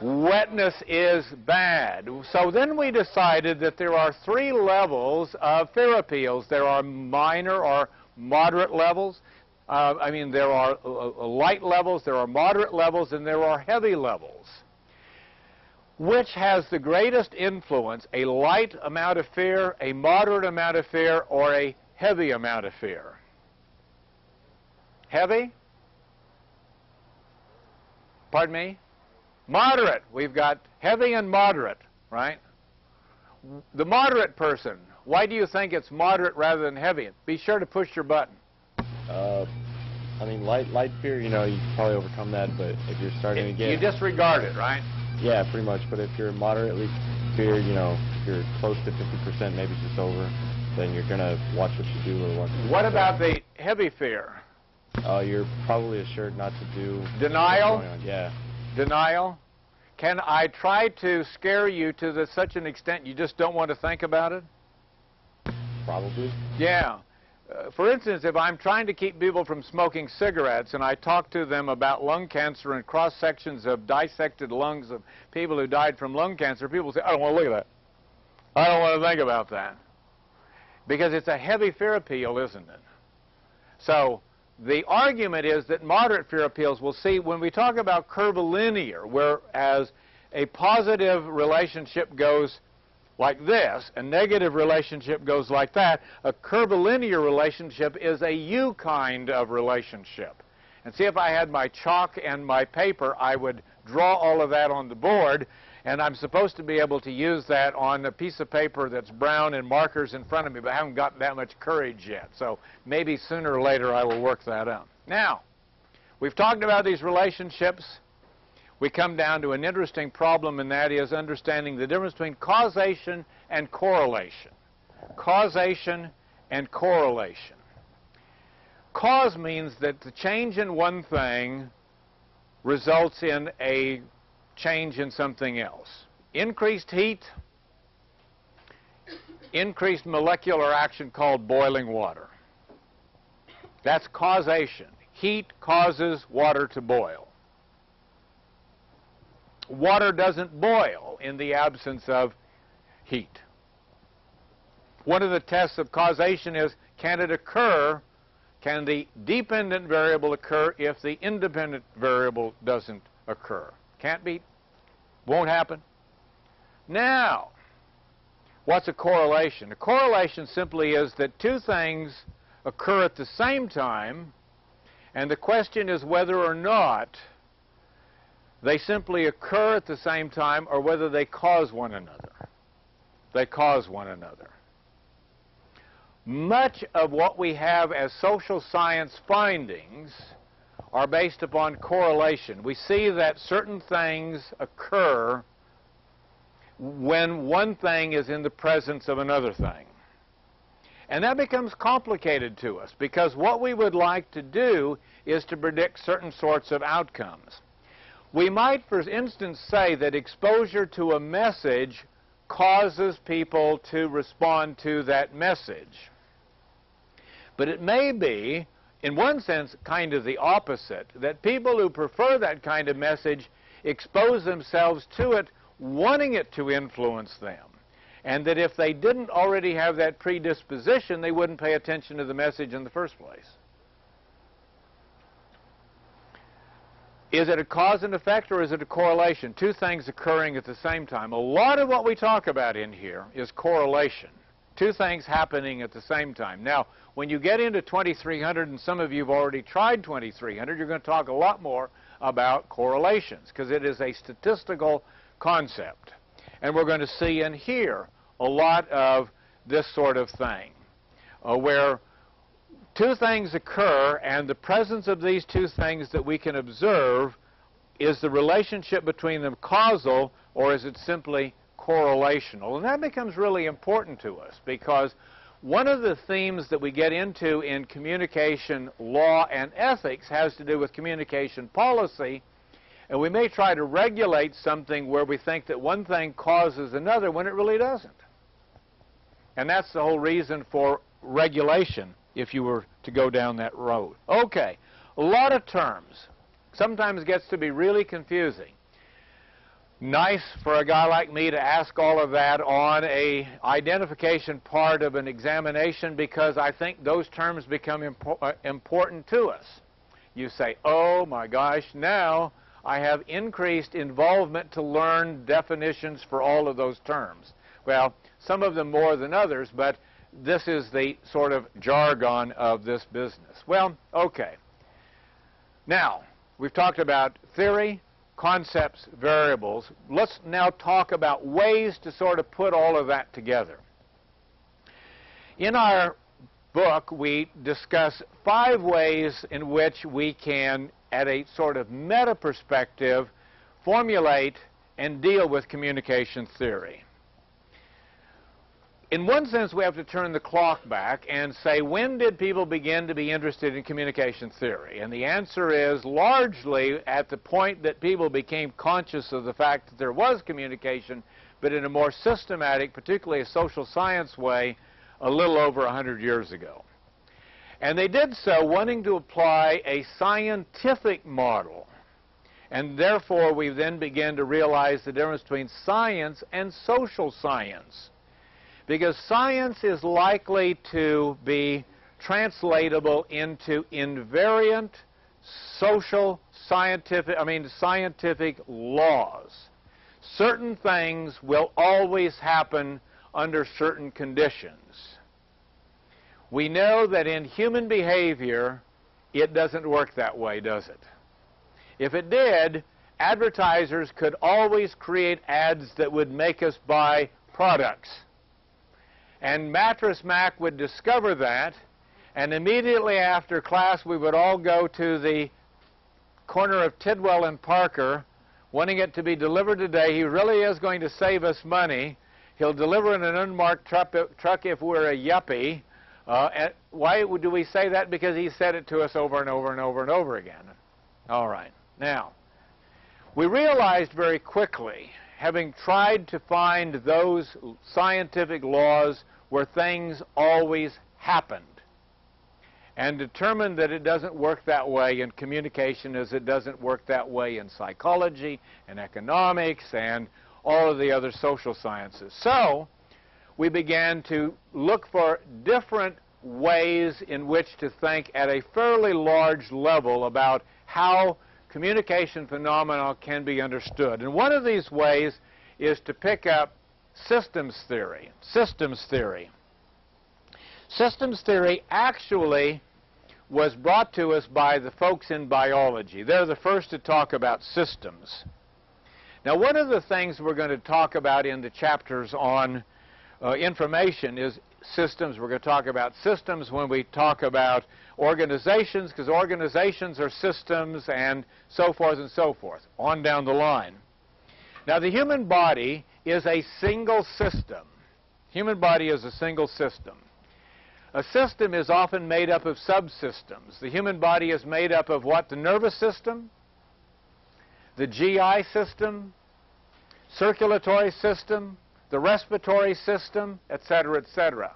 wetness is bad. So then we decided that there are three levels of fear appeals. There are minor or moderate levels. There are light levels, there are moderate levels, and there are heavy levels. Which has the greatest influence, a light amount of fear, a moderate amount of fear, or a heavy amount of fear? Heavy? Pardon me? Moderate. We've got heavy and moderate, right? The moderate person, why do you think it's moderate rather than heavy? Be sure to push your button. Light fear, you probably overcome that, but if you're starting to get... You disregard it, right? Yeah, pretty much. But if you're moderately feared, if you're close to 50%, maybe it's just over, then you're going to watch what you do or what... What about the heavy fear? You're probably assured not to do... Denial? Yeah. Denial? Can I try to scare you to such an extent you just don't want to think about it? Probably. Yeah. For instance, if I'm trying to keep people from smoking cigarettes and I talk to them about lung cancer and cross-sections of dissected lungs of people who died from lung cancer, people say, I don't want to look at that. I don't want to think about that. Because it's a heavy fear appeal, isn't it? So the argument is that moderate fear appeals, we'll see when we talk about curvilinear, whereas a positive relationship goes like this. A negative relationship goes like that. A curvilinear relationship is a U kind of relationship. And see, if I had my chalk and my paper, I would draw all of that on the board, and I'm supposed to be able to use that on a piece of paper that's brown and markers in front of me, but I haven't got that much courage yet. So maybe sooner or later I will work that out. Now, we've talked about these relationships. We come down to an interesting problem, and that is understanding the difference between causation and correlation. Causation and correlation. Cause means that the change in one thing results in a change in something else. Increased heat, increased molecular action called boiling water. That's causation. Heat causes water to boil. Water doesn't boil in the absence of heat. One of the tests of causation is, can it occur, can the dependent variable occur if the independent variable doesn't occur? Can't be, won't happen. Now, what's a correlation? A correlation simply is that two things occur at the same time, and the question is whether or not they simply occur at the same time or whether they cause one another. They cause one another. Much of what we have as social science findings are based upon correlation. We see that certain things occur when one thing is in the presence of another thing. And that becomes complicated to us because what we would like to do is to predict certain sorts of outcomes. We might, for instance, say that exposure to a message causes people to respond to that message. But it may be, in one sense, kind of the opposite, that people who prefer that kind of message expose themselves to it, wanting it to influence them. And that if they didn't already have that predisposition, they wouldn't pay attention to the message in the first place. Is it a cause and effect, or is it a correlation? Two things occurring at the same time. A lot of what we talk about in here is correlation. Two things happening at the same time. Now, when you get into 2300, and some of you have already tried 2300, you're going to talk a lot more about correlations, because it is a statistical concept. And we're going to see and hear a lot of this sort of thing, where two things occur, and the presence of these two things that we can observe, is the relationship between them causal, or is it simply correlational? And that becomes really important to us, because one of the themes that we get into in communication law and ethics has to do with communication policy, and we may try to regulate something where we think that one thing causes another when it really doesn't. And that's the whole reason for regulation, if you were to go down that road. Okay, a lot of terms. Sometimes it gets to be really confusing. Nice for a guy like me to ask all of that on a identification part of an examination, because I think those terms become important to us. You say, oh my gosh, now I have increased involvement to learn definitions for all of those terms. Well, some of them more than others, but this is the sort of jargon of this business. Well, okay. Now, we've talked about theory, concepts, variables. Let's now talk about ways to sort of put all of that together. In our book, we discuss 5 ways in which we can, at a sort of meta perspective, formulate and deal with communication theory. In one sense, we have to turn the clock back and say, when did people begin to be interested in communication theory? And the answer is largely at the point that people became conscious of the fact that there was communication, but in a more systematic, particularly a social science way, a little over 100 years ago. And they did so wanting to apply a scientific model. And therefore, we then began to realize the difference between science and social science. Because science is likely to be translatable into invariant scientific laws. Certain things will always happen under certain conditions. We know that in human behavior, it doesn't work that way, does it? If it did, advertisers could always create ads that would make us buy products. And Mattress Mac would discover that, and immediately after class we would all go to the corner of Tidwell and Parker, wanting it to be delivered today. He really is going to save us money. He'll deliver in an unmarked truck if we're a yuppie. Why do we say that? Because he said it to us over and over and over and over again. All right. Now, we realized very quickly, having tried to find those scientific laws where things always happened, and determined that it doesn't work that way in communication as it doesn't work that way in psychology and economics and all of the other social sciences. So we began to look for different ways in which to think at a fairly large level about how communication phenomena can be understood. And one of these ways is to pick up systems theory. Systems theory. Systems theory actually was brought to us by the folks in biology. They're the first to talk about systems. Now, one of the things we're going to talk about in the chapters on information is systems. We're going to talk about systems when we talk about organizations, because organizations are systems, and so forth and so forth, on down the line. Now, the human body is a single system. Human body is a single system. A system is often made up of subsystems. The human body is made up of what? The nervous system, the GI system, circulatory system, the respiratory system, etc., etc.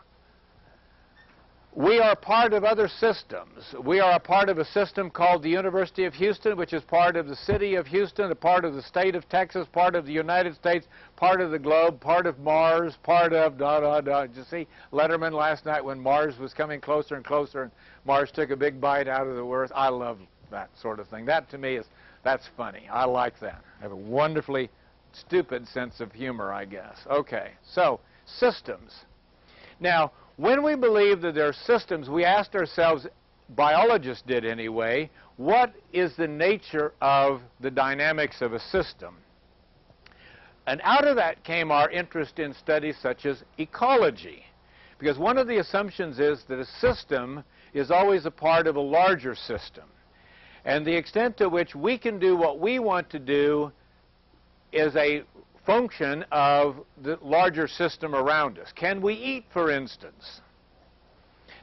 We are part of other systems. We are a part of a system called the University of Houston, which is part of the city of Houston, a part of the state of Texas, part of the United States, part of the globe, part of Mars, part of Did you see Letterman last night when Mars was coming closer and closer and Mars took a big bite out of the Earth? I love that sort of thing. That to me that's funny. I like that. I have a wonderfully stupid sense of humor, I guess. Okay, so systems. Now, when we believe that there are systems, we asked ourselves, biologists did anyway, what is the nature of the dynamics of a system? And out of that came our interest in studies such as ecology. Because one of the assumptions is that a system is always a part of a larger system. And the extent to which we can do what we want to do is a function of the larger system around us. Can we eat, for instance?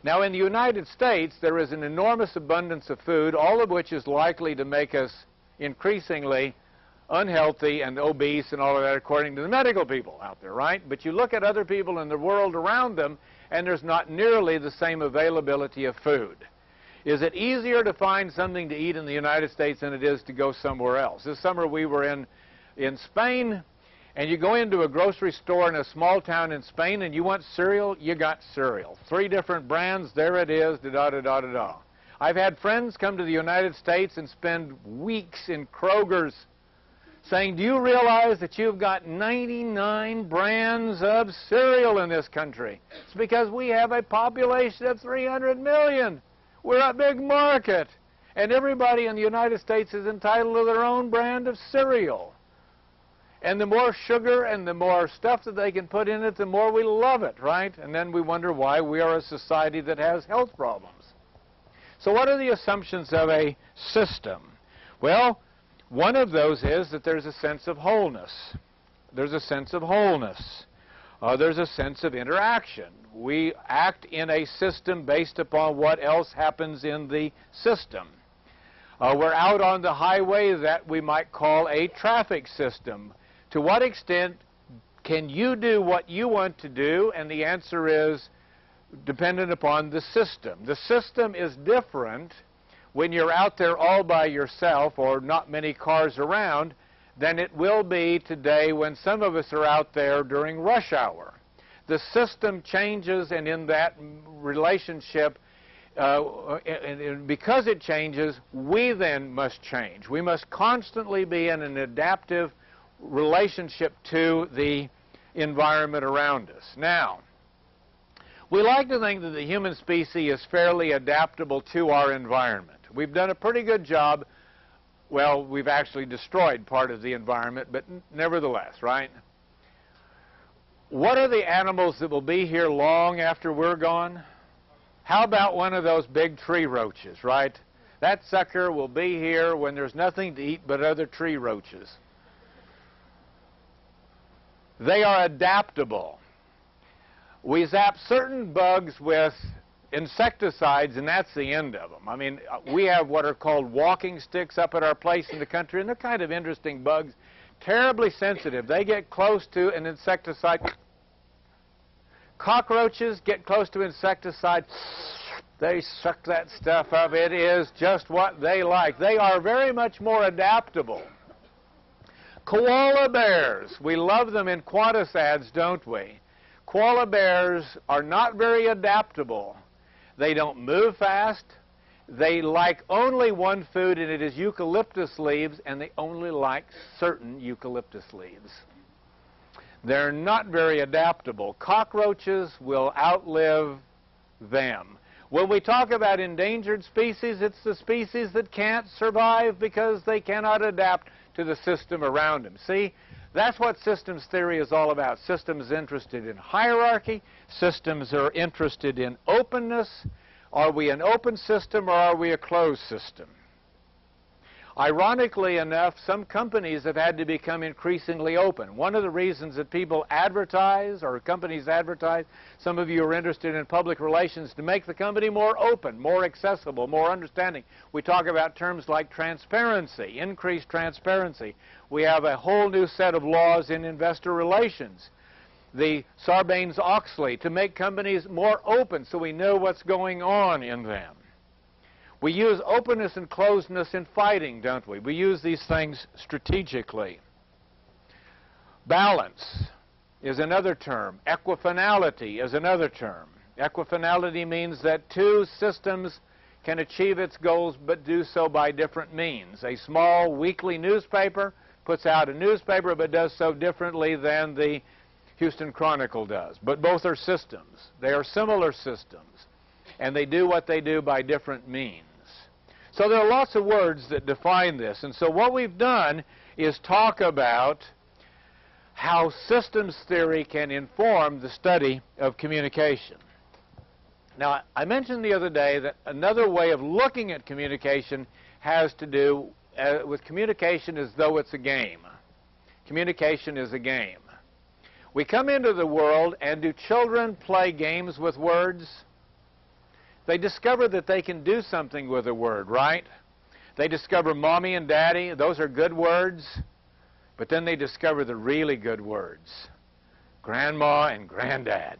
Now, in the United States, there is an enormous abundance of food, all of which is likely to make us increasingly unhealthy and obese and all of that, according to the medical people out there, right? But you look at other people in the world around them, and there's not nearly the same availability of food. Is it easier to find something to eat in the United States than it is to go somewhere else? This summer we were in Spain, and you go into a grocery store in a small town in Spain and you want cereal, you got cereal. 3 different brands, there it is, da-da-da-da-da-da. I've had friends come to the United States and spend weeks in Kroger's saying, do you realize that you've got 99 brands of cereal in this country? It's because we have a population of 300 million. We're a big market. And everybody in the United States is entitled to their own brand of cereal. And the more sugar and the more stuff that they can put in it, the more we love it, right? And then we wonder why we are a society that has health problems. So what are the assumptions of a system? Well, one of those is that there's a sense of wholeness. There's a sense of wholeness. There's a sense of interaction. We act in a system based upon what else happens in the system. We're out on the highway that we might call a traffic system. To what extent can you do what you want to do? And the answer is dependent upon the system. The system is different when you're out there all by yourself or not many cars around than it will be today when some of us are out there during rush hour. The system changes, and in that relationship, and because it changes, we then must change. We must constantly be in an adaptive relationship to the environment around us. Now, we like to think that the human species is fairly adaptable to our environment. We've done a pretty good job. Well, we've actually destroyed part of the environment, but nevertheless, right? What are the animals that will be here long after we're gone? How about one of those big tree roaches, right? That sucker will be here when there's nothing to eat but other tree roaches. They are adaptable. We zap certain bugs with insecticides, and that's the end of them. I mean, we have what are called walking sticks up at our place in the country, and they're kind of interesting bugs, terribly sensitive. They get close to an insecticide. Cockroaches get close to insecticide. They suck that stuff up. It is just what they like. They are very much more adaptable. Koala bears. We love them in Qantas ads, don't we? Koala bears are not very adaptable. They don't move fast. They like only one food, and it is eucalyptus leaves, and they only like certain eucalyptus leaves. They're not very adaptable. Cockroaches will outlive them. When we talk about endangered species, it's the species that can't survive because they cannot adapt to the system around them. See? That's what systems theory is all about. Systems interested in hierarchy. Systems are interested in openness. Are we an open system or are we a closed system? Ironically enough, some companies have had to become increasingly open. One of the reasons that people advertise, or companies advertise, some of you are interested in public relations, to make the company more open, more accessible, more understanding. We talk about terms like transparency, increased transparency. We have a whole new set of laws in investor relations. The Sarbanes-Oxley, to make companies more open so we know what's going on in them. We use openness and closedness in fighting, don't we? We use these things strategically. Balance is another term. Equifinality is another term. Equifinality means that two systems can achieve its goals but do so by different means. A small weekly newspaper puts out a newspaper but does so differently than the Houston Chronicle does. But both are systems. They are similar systems, and they do what they do by different means. So there are lots of words that define this. And so what we've done is talk about how systems theory can inform the study of communication. Now, I mentioned the other day that another way of looking at communication has to do with communication as though it's a game. Communication is a game. We come into the world, and do children play games with words? They discover that they can do something with a word, right? They discover mommy and daddy. Those are good words. But then they discover the really good words. Grandma and granddad.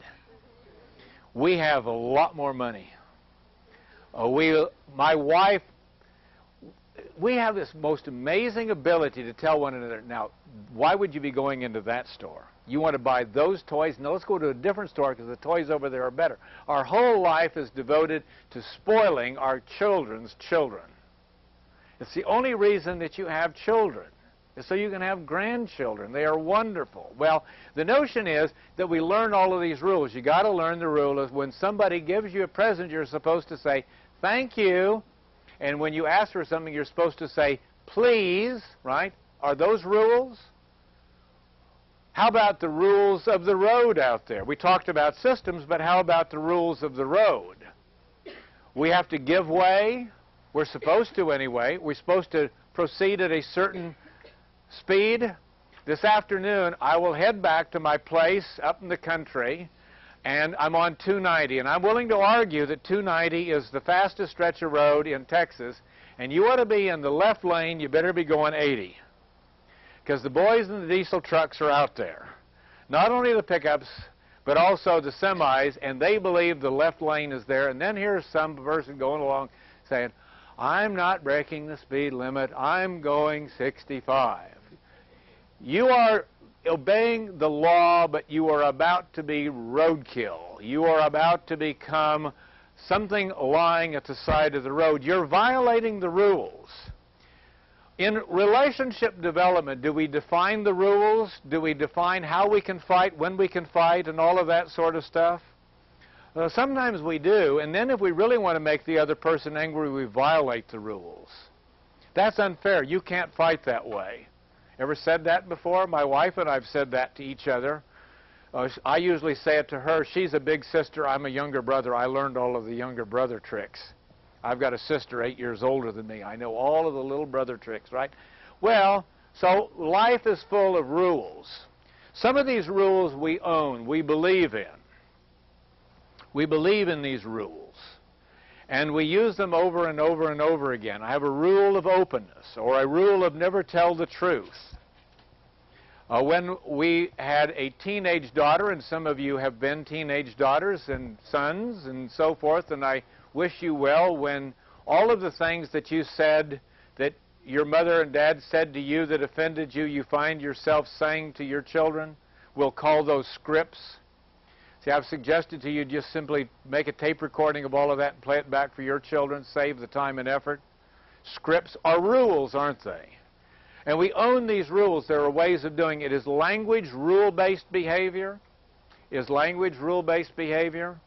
We have a lot more money. My wife, we have this most amazing ability to tell one another, now, why would you be going into that store? You want to buy those toys? No, let's go to a different store because the toys over there are better. Our whole life is devoted to spoiling our children's children. It's the only reason that you have children, is so you can have grandchildren. They are wonderful. Well, the notion is that we learn all of these rules. You got to learn the rule of when somebody gives you a present, you're supposed to say, thank you. And when you ask for something, you're supposed to say, please, right? Are those rules? How about the rules of the road out there? We talked about systems, but how about the rules of the road? We have to give way. We're supposed to anyway. We're supposed to proceed at a certain speed. This afternoon, I will head back to my place up in the country, and I'm on 290. And I'm willing to argue that 290 is the fastest stretch of road in Texas, and you ought to be in the left lane. You better be going 80. Because the boys in the diesel trucks are out there. Not only the pickups, but also the semis, and they believe the left lane is there. And then here's some person going along saying, I'm not breaking the speed limit. I'm going 65. You are obeying the law, but you are about to be roadkill. You are about to become something lying at the side of the road. You're violating the rules. In relationship development, do we define the rules? Do we define how we can fight, when we can fight, and all of that sort of stuff? Sometimes we do, and then if we really want to make the other person angry, we violate the rules. That's unfair. You can't fight that way. Ever said that before? My wife and I have said that to each other. I usually say it to her. She's a big sister. I'm a younger brother. I learned all of the younger brother tricks. I've got a sister 8 years older than me. I know all of the little brother tricks, right? Well, so life is full of rules. Some of these rules we own, we believe in. We believe in these rules. And we use them over and over and over again. I have a rule of openness, or a rule of never tell the truth. When we had a teenage daughter, and some of you have been teenage daughters and sons and so forth, and I wish you well, when all of the things that you said, that your mother and dad said to you that offended you, you find yourself saying to your children, we'll call those scripts. See, I've suggested to you just simply make a tape recording of all of that and play it back for your children, save the time and effort. Scripts are rules, aren't they? And we own these rules. There are ways of doing it. Is language rule-based behavior? Is language rule-based behavior?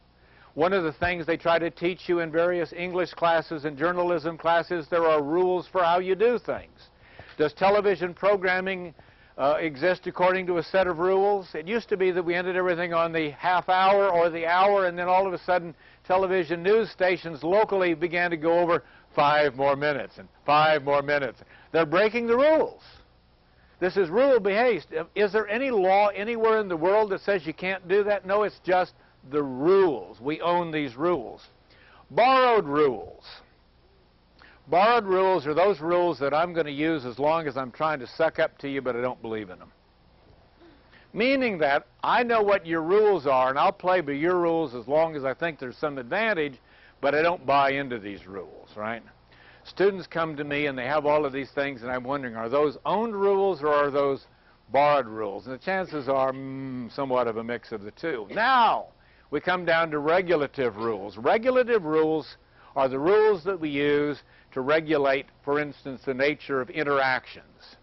One of the things they try to teach you in various English classes and journalism classes, there are rules for how you do things. Does television programming exist according to a set of rules? It used to be that we ended everything on the half hour or the hour, and then all of a sudden television news stations locally began to go over 5 more minutes and 5 more minutes. They're breaking the rules. This is rule-based. Is there any law anywhere in the world that says you can't do that? No, it's just the rules. We own these rules. Borrowed rules. Borrowed rules are those rules that I'm going to use as long as I'm trying to suck up to you, but I don't believe in them. Meaning that I know what your rules are, and I'll play by your rules as long as I think there's some advantage, but I don't buy into these rules, right? Students come to me and they have all of these things, and I'm wondering, are those owned rules or are those borrowed rules? And the chances are somewhat of a mix of the two. Now, we come down to regulative rules. Regulative rules are the rules that we use to regulate, for instance, the nature of interactions.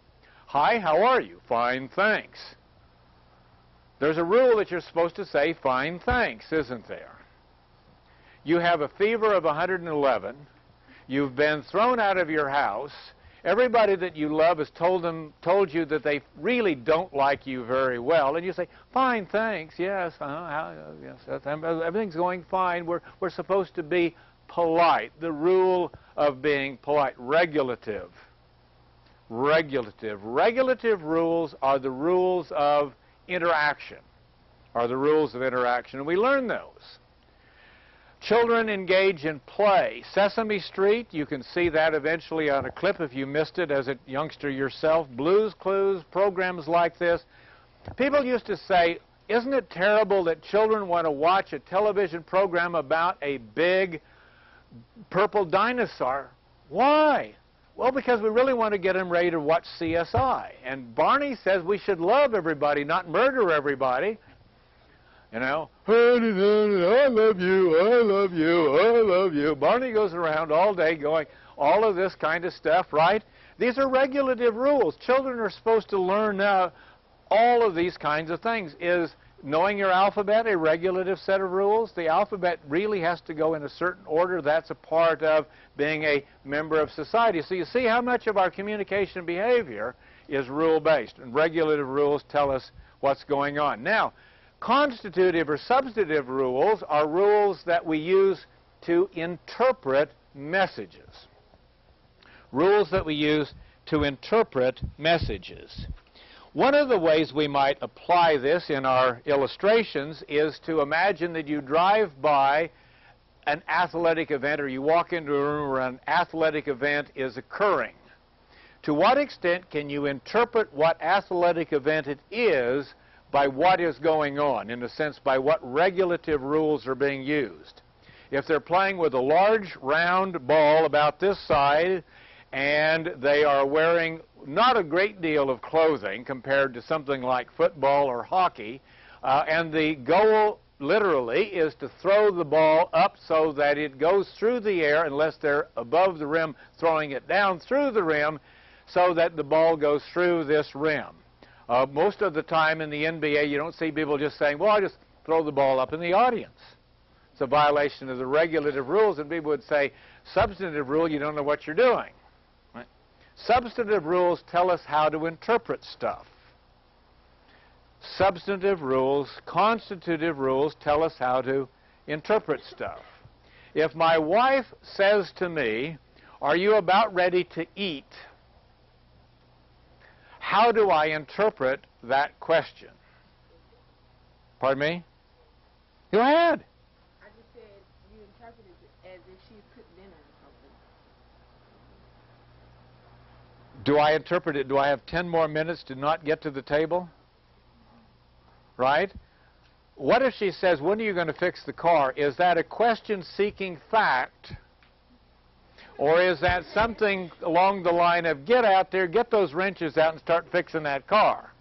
Hi, how are you? Fine, thanks. There's a rule that you're supposed to say, fine, thanks, isn't there? You have a fever of 111. You've been thrown out of your house. Everybody that you love has told you that they really don't like you very well, and you say, fine, thanks, yes, yes, everything's going fine. We're supposed to be polite. The rule of being polite. Regulative. Regulative. Regulative rules are the rules of interaction. And we learn those. Children engage in play. Sesame Street, you can see that eventually on a clip if you missed it as a youngster yourself. Blue's Clues, programs like this. People used to say, isn't it terrible that children want to watch a television program about a big purple dinosaur? Why? Well, because we really want to get them ready to watch CSI. And Barney says we should love everybody, not murder everybody. You know, I love you, I love you, I love you. Barney goes around all day going all of this kind of stuff, right? These are regulative rules. Children are supposed to learn now all of these kinds of things. Is knowing your alphabet a regulative set of rules? The alphabet really has to go in a certain order. That's a part of being a member of society. So you see how much of our communication behavior is rule-based, and regulative rules tell us what's going on. Now, constitutive or substantive rules are rules that we use to interpret messages. Rules that we use to interpret messages. One of the ways we might apply this in our illustrations is to imagine that you drive by an athletic event, or you walk into a room where an athletic event is occurring. To what extent can you interpret what athletic event it is by what is going on, in a sense, by what regulative rules are being used? If they're playing with a large round ball about this size, and they are wearing not a great deal of clothing compared to something like football or hockey, and the goal literally is to throw the ball up so that it goes through the air, unless they're above the rim throwing it down through the rim, so that the ball goes through this rim. Most of the time in the NBA, you don't see people just saying, well, I just throw the ball up in the audience. It's a violation of the regulative rules, and people would say, substantive rule, you don't know what you're doing. Right? Substantive rules tell us how to interpret stuff. Substantive rules, constitutive rules tell us how to interpret stuff. If my wife says to me, are you about ready to eat? How do I interpret that question? Pardon me? Go ahead. I just said you interpreted it as if she cooked dinner or something. Do I interpret it? Do I have 10 more minutes to not get to the table? Right? What if she says, when are you going to fix the car? Is that a question seeking fact? Or is that something along the line of, get out there, get those wrenches out and start fixing that car?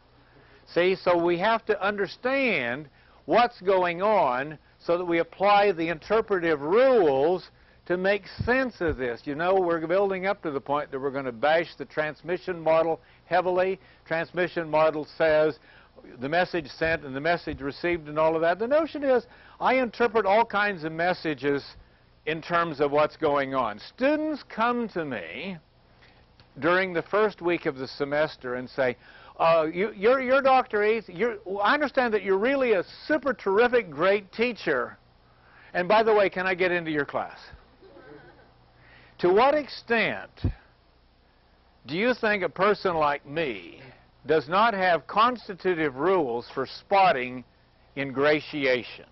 See, so we have to understand what's going on so that we apply the interpretive rules to make sense of this. You know, we're building up to the point that we're going to bash the transmission model heavily. Transmission model says the message sent and the message received and all of that. The notion is I interpret all kinds of messages in terms of what's going on. Students come to me during the first week of the semester and say, you're Dr. Eath, I understand that you're really a super terrific, great teacher. And by the way, can I get into your class? To what extent do you think a person like me does not have constitutive rules for spotting ingratiation?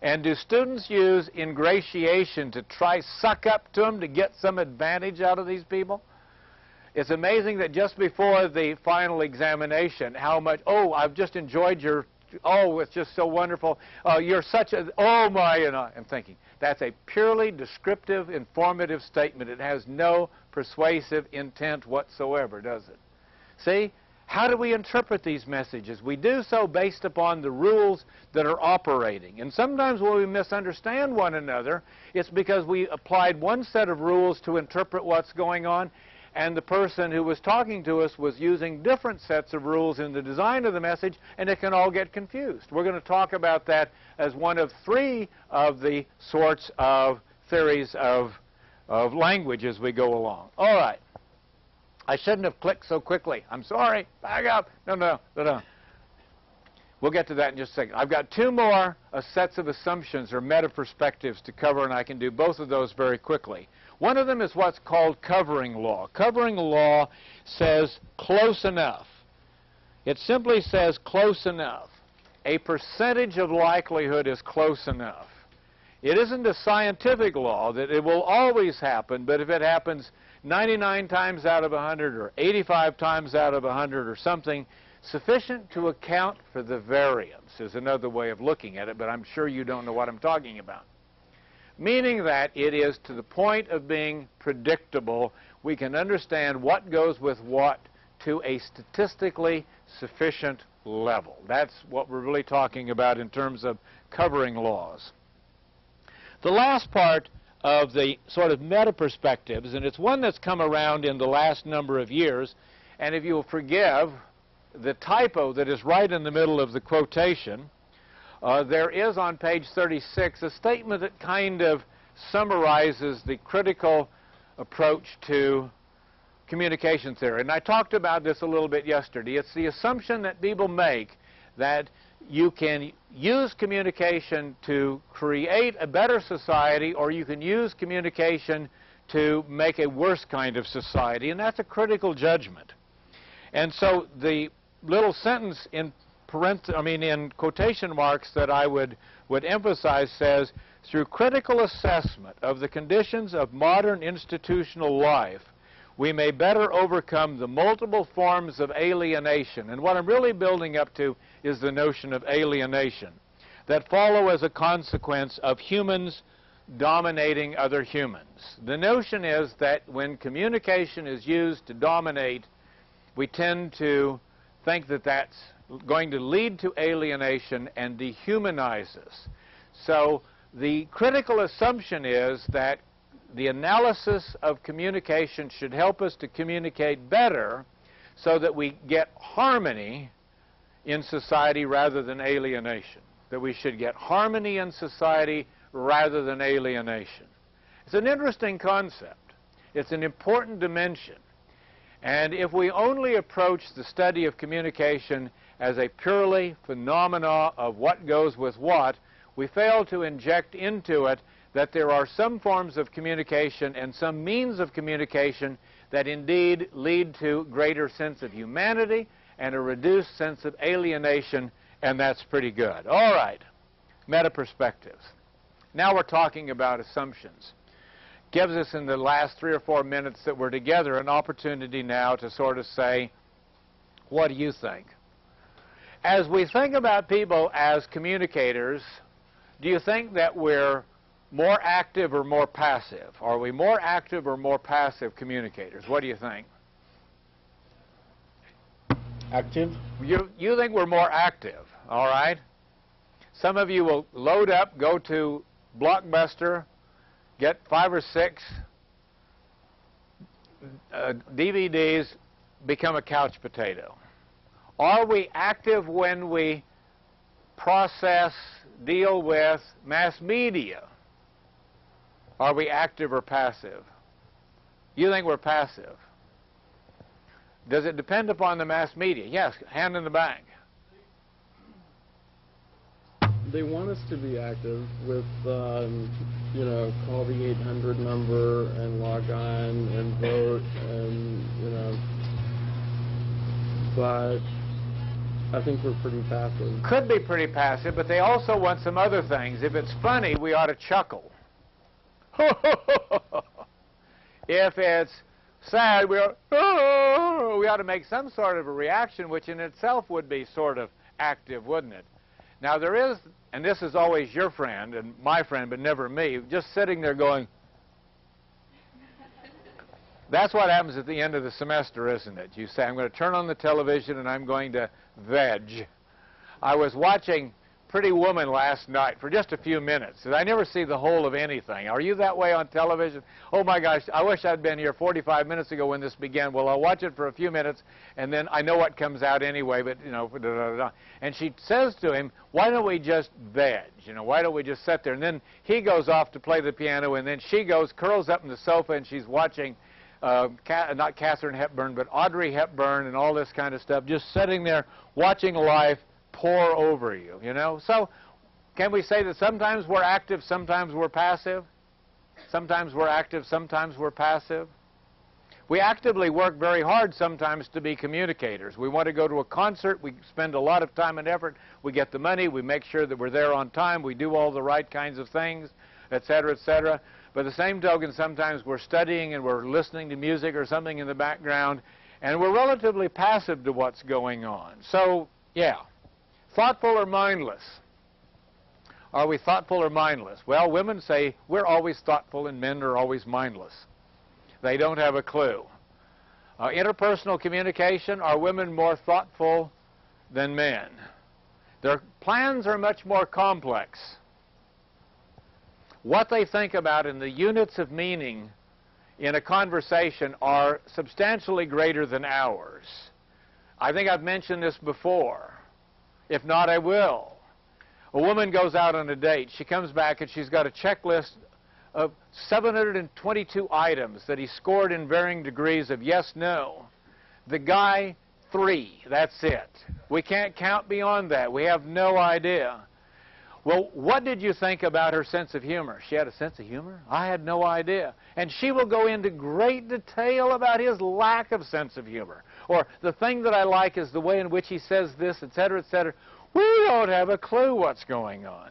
And do students use ingratiation to try suck up to them to get some advantage out of these people? It's amazing that just before the final examination, how much, oh, I've just enjoyed your, oh, it's just so wonderful, you're such a, oh my, and I'm thinking, that's a purely descriptive, informative statement. It has no persuasive intent whatsoever, does it? See? How do we interpret these messages? We do so based upon the rules that are operating. And sometimes when we misunderstand one another, it's because we applied one set of rules to interpret what's going on, and the person who was talking to us was using different sets of rules in the design of the message, and it can all get confused. We're going to talk about that as one of three of the sorts of theories of language as we go along. All right. I shouldn't have clicked so quickly. I'm sorry. Back up. No. We'll get to that in just a second. I've got two more sets of assumptions or meta-perspectives to cover, and I can do both of those very quickly. One of them is what's called covering law. Covering law says close enough. It simply says close enough. A percentage of likelihood is close enough. It isn't a scientific law that it will always happen, but if it happens 99 times out of 100 or 85 times out of 100 or something, sufficient to account for the variance is another way of looking at it, but I'm sure you don't know what I'm talking about. Meaning that it is to the point of being predictable. We can understand what goes with what to a statistically sufficient level. That's what we're really talking about in terms of covering laws. The last part of the sort of meta-perspectives, and it's one that's come around in the last number of years, and if you'll forgive the typo that is right in the middle of the quotation, there is on page 36 a statement that kind of summarizes the critical approach to communication theory. And I talked about this a little bit yesterday. It's the assumption that people make that you can use communication to create a better society, or you can use communication to make a worse kind of society, and that's a critical judgment. And so the little sentence in quotation marks that I would emphasize says, through critical assessment of the conditions of modern institutional life, we may better overcome the multiple forms of alienation. And what I'm really building up to is the notion of alienation that follow as a consequence of humans dominating other humans. The notion is that when communication is used to dominate, we tend to think that that's going to lead to alienation and dehumanize us. So the critical assumption is that the analysis of communication should help us to communicate better so that we get harmony in society rather than alienation. That we should get harmony in society rather than alienation. It's an interesting concept. It's an important dimension. And if we only approach the study of communication as a purely phenomena of what goes with what, we fail to inject into it that there are some forms of communication and some means of communication that indeed lead to greater sense of humanity and a reduced sense of alienation, and that's pretty good. All right, meta-perspectives. Now we're talking about assumptions. Gives us in the last 3 or 4 minutes that we're together an opportunity now to sort of say, what do you think? As we think about people as communicators, do you think that we're more active or more passive? Are we more active or more passive communicators? What do you think? Active? You think we're more active, all right? Some of you will load up, go to Blockbuster, get 5 or 6 DVDs, become a couch potato. Are we active when we process, deal with mass media? Are we active or passive? You think we're passive. Does it depend upon the mass media? Yes, hand in the back. They want us to be active with, you know, call the 800 number and log on and vote and, you know, but I think we're pretty passive. Could be pretty passive, but they also want some other things. If it's funny, we ought to chuckle. If it's sad, we ought to make some sort of a reaction, which in itself would be sort of active, wouldn't it? Now there is, and this is always your friend and my friend, but never me, just sitting there going, that's what happens at the end of the semester, isn't it? You say, I'm going to turn on the television and I'm going to veg. I was watching Pretty Woman last night for just a few minutes. I never see the whole of anything. Are you that way on television? Oh my gosh, I wish I'd been here 45 minutes ago when this began. Well, I'll watch it for a few minutes and then I know what comes out anyway, but you know, and she says to him, why don't we just veg? You know, why don't we just sit there? And then he goes off to play the piano and then she goes, curls up in the sofa and she's watching not Katharine Hepburn, but Audrey Hepburn and all this kind of stuff, just sitting there watching life pour over you, you know. So can we say that sometimes we're active, sometimes we're passive? Sometimes we're active, sometimes we're passive? We actively work very hard sometimes to be communicators. We want to go to a concert, we spend a lot of time and effort, we get the money, we make sure that we're there on time, we do all the right kinds of things, etc., etc. By the same token, sometimes we're studying and we're listening to music or something in the background, and we're relatively passive to what's going on. So, yeah. Thoughtful or mindless? Are we thoughtful or mindless? Well, women say we're always thoughtful and men are always mindless. They don't have a clue. Interpersonal communication, are women more thoughtful than men? Their plans are much more complex. What they think about in the units of meaning in a conversation are substantially greater than ours. I think I've mentioned this before. If not, I will. A woman goes out on a date. She comes back and she's got a checklist of 722 items that he scored in varying degrees of yes, no. The guy, 3. That's it. We can't count beyond that. We have no idea. Well, what did you think about her sense of humor? She had a sense of humor? I had no idea. And she will go into great detail about his lack of sense of humor. Or the thing that I like is the way in which he says this, etc., etc. We don't have a clue what's going on.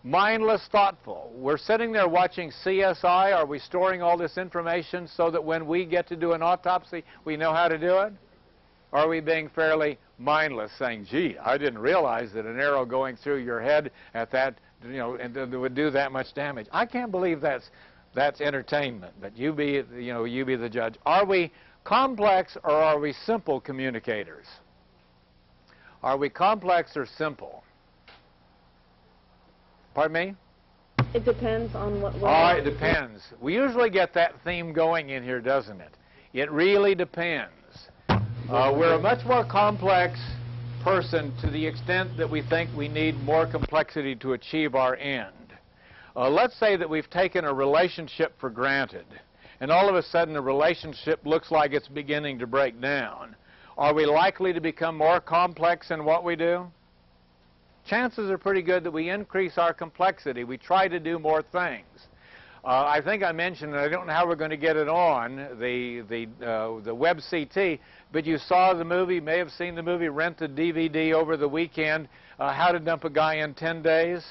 Mindless, thoughtful. We're sitting there watching CSI. Are we storing all this information so that when we get to do an autopsy, we know how to do it? Or are we being fairly mindless, saying, gee, I didn't realize that an arrow going through your head at that, you know, and would do that much damage. I can't believe that's entertainment, but you be the judge. Are we complex or are we simple communicators? Are we complex or simple? Pardon me? It depends on what. Oh, it depends. We usually get that theme going in here, doesn't it? It really depends. We're a much more complex person to the extent that we think we need more complexity to achieve our end. Let's say that we've taken a relationship for granted, and all of a sudden the relationship looks like it's beginning to break down. Are we likely to become more complex in what we do? Chances are pretty good that we increase our complexity. We try to do more things. I think I mentioned, and I don't know how we're going to get it on, the web CT, but you saw the movie, may have seen the movie, rent the DVD over the weekend, How to Dump a Guy in 10 Days.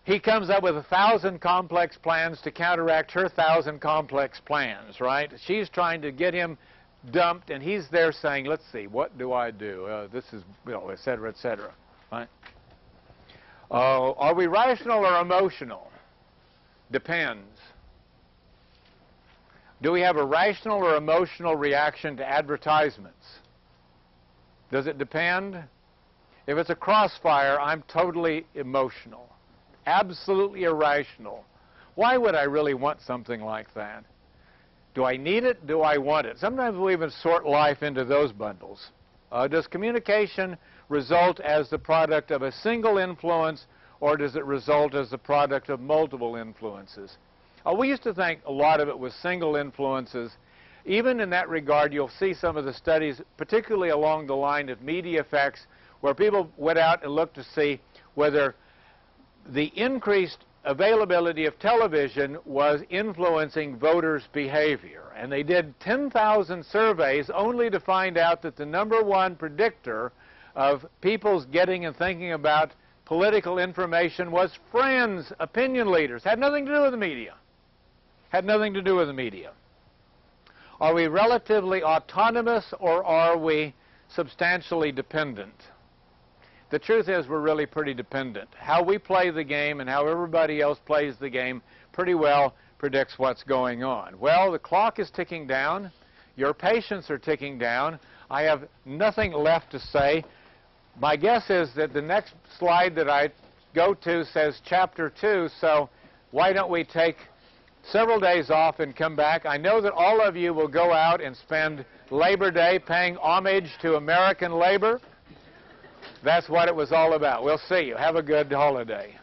He comes up with 1,000 complex plans to counteract her 1,000 complex plans, right? She's trying to get him dumped, and he's there saying, let's see, what do I do? This is, you know, et cetera, right? Are we rational or emotional? Depends. Do we have a rational or emotional reaction to advertisements? Does it depend? If it's a crossfire, I'm totally emotional. Absolutely irrational. Why would I really want something like that? Do I need it? Do I want it? Sometimes we even sort life into those bundles. Does communication result as the product of a single influence, or does it result as the product of multiple influences? We used to think a lot of it was single influences. Even in that regard, you'll see some of the studies, particularly along the line of media effects, where people went out and looked to see whether the increased availability of television was influencing voters' behavior. And they did 10,000 surveys only to find out that the #1 predictor of people's getting and thinking about political information was friends, opinion leaders. Had nothing to do with the media. Had nothing to do with the media. Are we relatively autonomous, or are we substantially dependent? The truth is we're really pretty dependent. How we play the game and how everybody else plays the game pretty well predicts what's going on. Well, the clock is ticking down. Your patience are ticking down. I have nothing left to say. My guess is that the next slide that I go to says Chapter 2, so why don't we take several days off and come back. I know that all of you will go out and spend Labor Day paying homage to American labor. That's what it was all about. We'll see you. Have a good holiday.